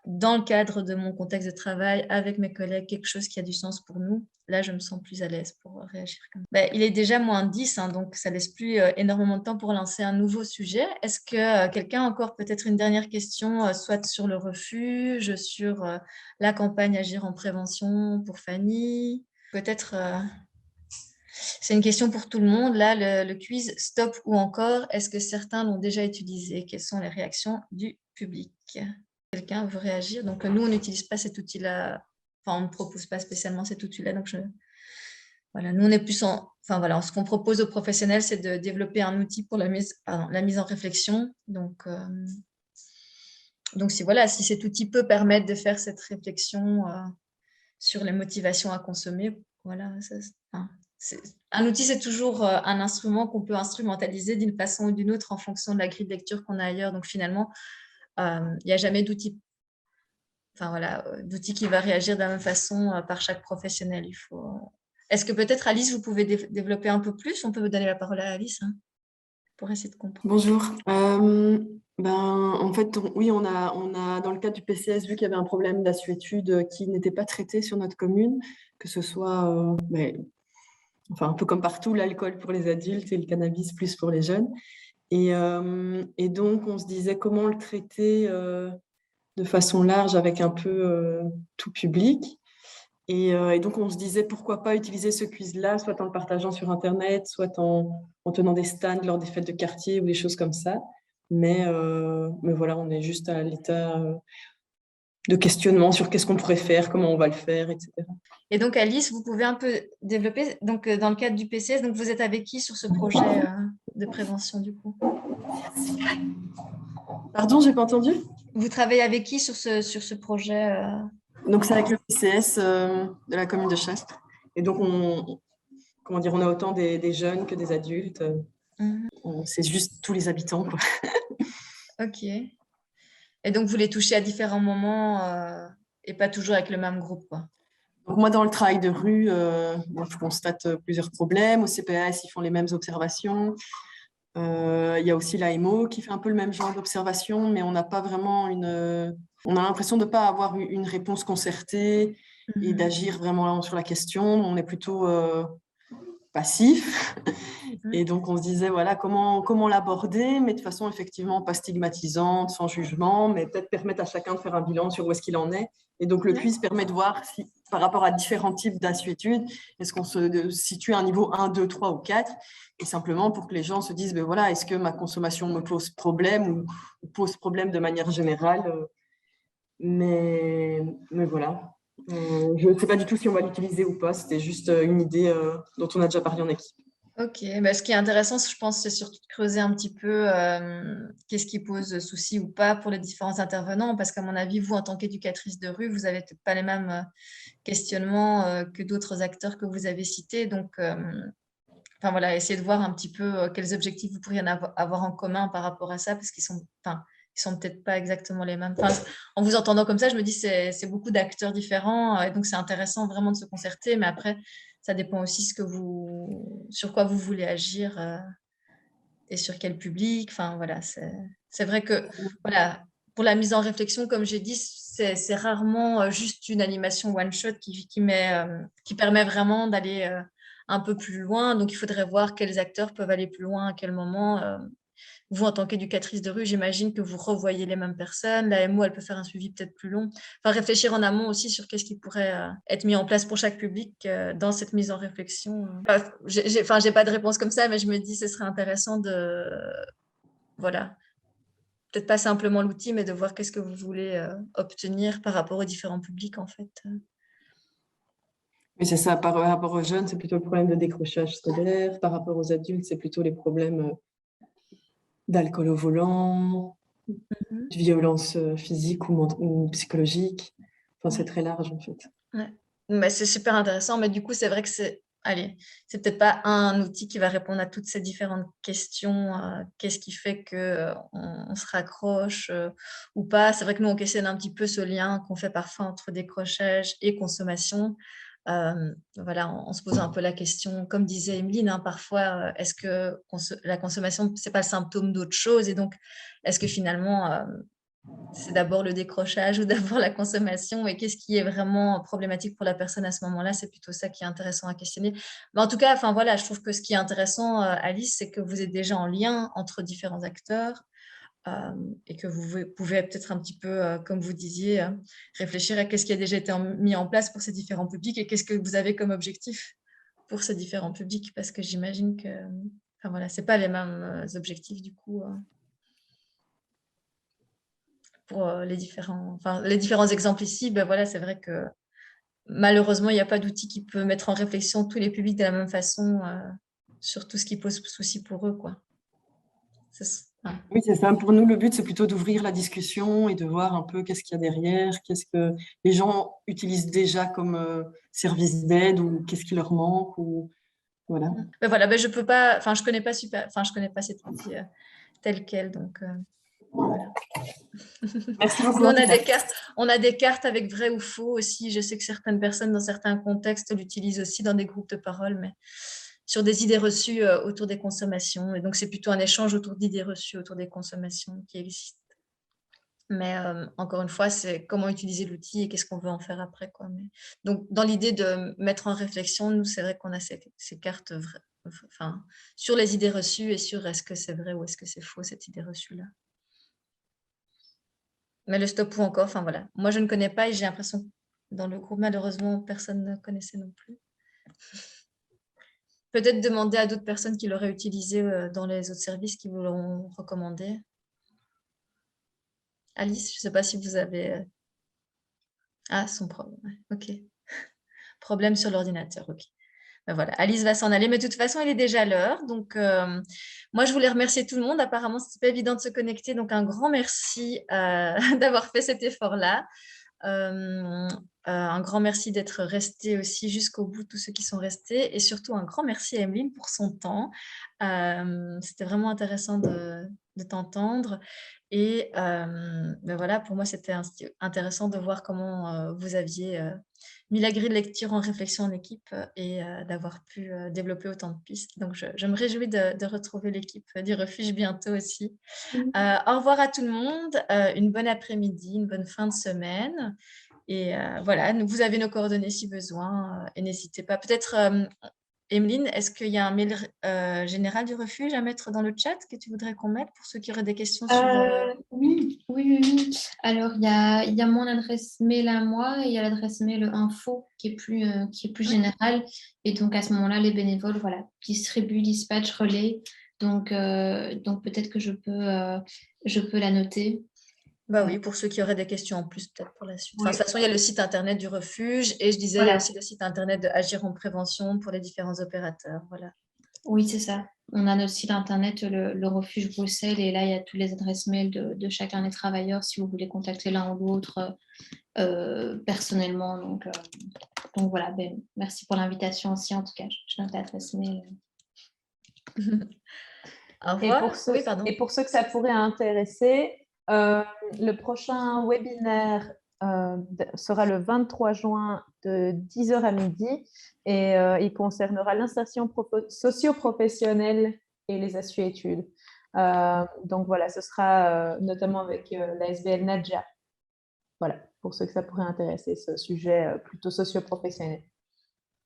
dans le cadre de mon contexte de travail, avec mes collègues, quelque chose qui a du sens pour nous. Là, je me sens plus à l'aise pour réagir comme ça. » Il est déjà -10, hein, donc ça ne laisse plus énormément de temps pour lancer un nouveau sujet. Est-ce que quelqu'un a encore peut-être une dernière question, soit sur le refuge, sur la campagne Agir en prévention pour Fanny? Peut-être, c'est une question pour tout le monde. Là, le quiz stop ou encore, est-ce que certains l'ont déjà utilisé? Quelles sont les réactions du public? quelqu'un veut réagir. Donc, nous, on n'utilise pas cet outil-là. Enfin, on ne propose pas spécialement cet outil-là. Donc, voilà, nous, on est plus en… Enfin, voilà, ce qu'on propose aux professionnels, c'est de développer un outil pour la mise en réflexion. Donc si cet outil peut permettre de faire cette réflexion sur les motivations à consommer, voilà. Un outil, c'est toujours un instrument qu'on peut instrumentaliser d'une façon ou d'une autre en fonction de la grille de lecture qu'on a ailleurs. Donc, finalement, il n'y a jamais d'outil d'outil qui va réagir de la même façon par chaque professionnel. Est-ce que peut-être, Alice, vous pouvez développer un peu plus? On peut vous donner la parole à Alice pour essayer de comprendre. Bonjour. En fait, oui, on a dans le cadre du PCS vu qu'il y avait un problème d'assuétude qui n'était pas traité sur notre commune, que ce soit un peu comme partout, l'alcool pour les adultes et le cannabis plus pour les jeunes. Et donc, on se disait comment le traiter de façon large avec un peu tout public. Et donc, on se disait pourquoi pas utiliser ce quiz-là, soit en le partageant sur Internet, soit en tenant des stands lors des fêtes de quartier ou des choses comme ça. Mais voilà, on est juste à l'état de questionnement sur qu'est-ce qu'on pourrait faire, comment on va le faire, etc. Et donc, Alice, vous pouvez un peu développer, donc, dans le cadre du PCS, donc vous êtes avec qui sur ce projet de prévention du coup? Pardon, j'ai pas entendu? Vous travaillez avec qui sur ce projet Donc, c'est avec le PCS de la commune de Chastres. Et donc, on a autant des jeunes que des adultes. C'est juste tous les habitants, quoi. Ok. Et donc, vous les touchez à différents moments et pas toujours avec le même groupe, quoi. Donc, moi, dans le travail de rue, je constate plusieurs problèmes. Au CPS, ils font les mêmes observations. Il y a aussi l'AMO qui fait un peu le même genre d'observation, mais on n'a pas vraiment on a l'impression de ne pas avoir une réponse concertée et d'agir vraiment sur la question. On est plutôt passif. Et donc, on se disait, voilà, comment l'aborder, mais de façon effectivement pas stigmatisante, sans jugement, mais peut-être permettre à chacun de faire un bilan sur où est-ce qu'il en est. Et donc, le quiz permet de voir si, par rapport à différents types d'assuétude, est-ce qu'on se situe à un niveau 1, 2, 3 ou 4, et simplement pour que les gens se disent, ben voilà, est-ce que ma consommation me pose problème ou pose problème de manière générale, mais voilà. Je ne sais pas du tout si on va l'utiliser ou pas, c'était juste une idée dont on a déjà parlé en équipe. Ok, ce qui est intéressant, je pense, c'est surtout de creuser un petit peu qu'est-ce qui pose souci ou pas pour les différents intervenants, parce qu'à mon avis, vous, en tant qu'éducatrice de rue, vous n'avez peut-être pas les mêmes questionnements que d'autres acteurs que vous avez cités. Donc, voilà, essayez de voir un petit peu quels objectifs vous pourriez avoir en commun par rapport à ça, parce qu'ils sont peut-être pas exactement les mêmes. En vous entendant comme ça, je me dis c'est beaucoup d'acteurs différents, et donc c'est intéressant vraiment de se concerter, mais après, ça dépend aussi sur quoi vous voulez agir et sur quel public. Voilà, c'est vrai que voilà, pour la mise en réflexion, comme j'ai dit, c'est rarement juste une animation one-shot qui permet vraiment d'aller un peu plus loin. Donc, il faudrait voir quels acteurs peuvent aller plus loin, à quel moment. Vous, en tant qu'éducatrice de rue, j'imagine que vous revoyez les mêmes personnes. La MO, elle peut faire un suivi peut-être plus long. Réfléchir en amont aussi sur qu'est-ce qui pourrait être mis en place pour chaque public dans cette mise en réflexion. J'ai pas de réponse comme ça, mais je me dis que ce serait intéressant voilà, peut-être pas simplement l'outil, mais de voir qu'est-ce que vous voulez obtenir par rapport aux différents publics, en fait. Oui, c'est ça. Par rapport aux jeunes, c'est plutôt le problème de décrochage scolaire. Par rapport aux adultes, c'est plutôt les problèmes d'alcool au volant, de violence physique ou psychologique. C'est très large, en fait. Ouais. C'est super intéressant, mais du coup, c'est vrai que c'est peut-être pas un outil qui va répondre à toutes ces différentes questions. Qu'est-ce qui fait qu'on se raccroche ou pas? C'est vrai que nous, on questionne un petit peu ce lien qu'on fait parfois entre décrochage et consommation. Voilà, en se posant un peu la question, comme disait Emeline, parfois, est-ce que la consommation, c'est pas le symptôme d'autre chose? Et donc, est-ce que finalement, c'est d'abord le décrochage ou d'abord la consommation, et qu'est-ce qui est vraiment problématique pour la personne à ce moment-là? C'est plutôt ça qui est intéressant à questionner. Mais en tout cas, voilà, je trouve que ce qui est intéressant, Alice, c'est que vous êtes déjà en lien entre différents acteurs et que vous pouvez peut-être un petit peu, comme vous disiez, réfléchir à qu'est-ce qui a déjà été mis en place pour ces différents publics et qu'est-ce que vous avez comme objectif pour ces différents publics, parce que j'imagine que voilà, ce n'est pas les mêmes objectifs du coup. pour les différents exemples ici, ben voilà, c'est vrai que malheureusement, il n'y a pas d'outil qui peut mettre en réflexion tous les publics de la même façon sur tout ce qui pose souci pour eux, quoi. Oui, c'est ça. Pour nous, le but, c'est plutôt d'ouvrir la discussion et de voir un peu qu'est-ce qu'il y a derrière, qu'est-ce que les gens utilisent déjà comme service d'aide ou qu'est-ce qui leur manque. Ou... Voilà. Ben voilà, ben je peux pas, je connais pas je connais pas cet outil tel quel, donc voilà. Merci beaucoup. Nous, on a des cartes avec vrai ou faux aussi. Je sais que certaines personnes, dans certains contextes, l'utilisent aussi dans des groupes de parole, mais sur des idées reçues autour des consommations. Et donc, c'est plutôt un échange autour d'idées reçues autour des consommations qui existent. Mais encore une fois, c'est comment utiliser l'outil et qu'est-ce qu'on veut en faire après, quoi. Mais, donc, dans l'idée de mettre en réflexion, nous, c'est vrai qu'on a ces cartes sur les idées reçues et sur est-ce que c'est vrai ou est-ce que c'est faux, cette idée reçue-là. Mais le stop ou encore, voilà. Moi, je ne connais pas et j'ai l'impression que dans le groupe, malheureusement, personne ne connaissait non plus. Peut-être demander à d'autres personnes qui l'auraient utilisé dans les autres services qui vous l'ont recommandé. Alice, je ne sais pas si vous avez... Ah, son problème. Ok. Problème sur l'ordinateur, ok. Ben voilà, Alice va s'en aller, mais de toute façon, il est déjà l'heure. Donc, moi, je voulais remercier tout le monde. Apparemment, ce n'est pas évident de se connecter. Donc, un grand merci d'avoir fait cet effort-là. Un grand merci d'être resté aussi jusqu'au bout, tous ceux qui sont restés. Et surtout, un grand merci à Emeline pour son temps. C'était vraiment intéressant de t'entendre. Et ben voilà, pour moi, c'était intéressant de voir comment vous aviez mis la grille de lecture en réflexion en équipe et d'avoir pu développer autant de pistes. Donc, je me réjouis de retrouver l'équipe du refuge bientôt aussi. Au revoir à tout le monde, une bonne après-midi, une bonne fin de semaine. Et voilà, vous avez nos coordonnées si besoin et n'hésitez pas. Peut-être, Emeline, est-ce qu'il y a un mail général du refuge à mettre dans le chat que tu voudrais qu'on mette pour ceux qui auraient des questions sur Oui. Alors, il y a mon adresse mail à moi et il y a l'adresse mail info qui est plus générale. Et donc, à ce moment-là, les bénévoles distribuent, dispatchent, relaient. Donc peut-être que je peux la noter. Bah oui, pour ceux qui auraient des questions en plus, peut-être pour la suite. De toute façon, il y a le site internet du refuge et je disais, il y a aussi le site internet de Agir en prévention pour les différents opérateurs. Voilà. Oui, c'est ça. On a notre site internet, le refuge Bruxelles, et là, il y a toutes les adresses mail de chacun des travailleurs si vous voulez contacter l'un ou l'autre personnellement. Donc voilà, merci pour l'invitation aussi, en tout cas. Je note l'adresse mail. Au revoir. Et pour ceux que ça pourrait intéresser, le prochain webinaire sera le 23 juin de 10h à midi et il concernera l'insertion socio-professionnelle et les ASU-études. Donc voilà, ce sera notamment avec l'ASBL Nadja. Voilà, pour ceux que ça pourrait intéresser, ce sujet plutôt socio-professionnel.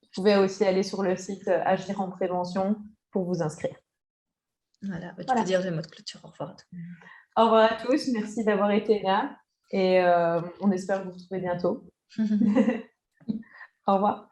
Vous pouvez aussi aller sur le site Agir en prévention pour vous inscrire. Voilà, tu peux dire le mot de clôture. Au revoir. Au revoir à tous, merci d'avoir été là et on espère vous retrouver bientôt. Au revoir.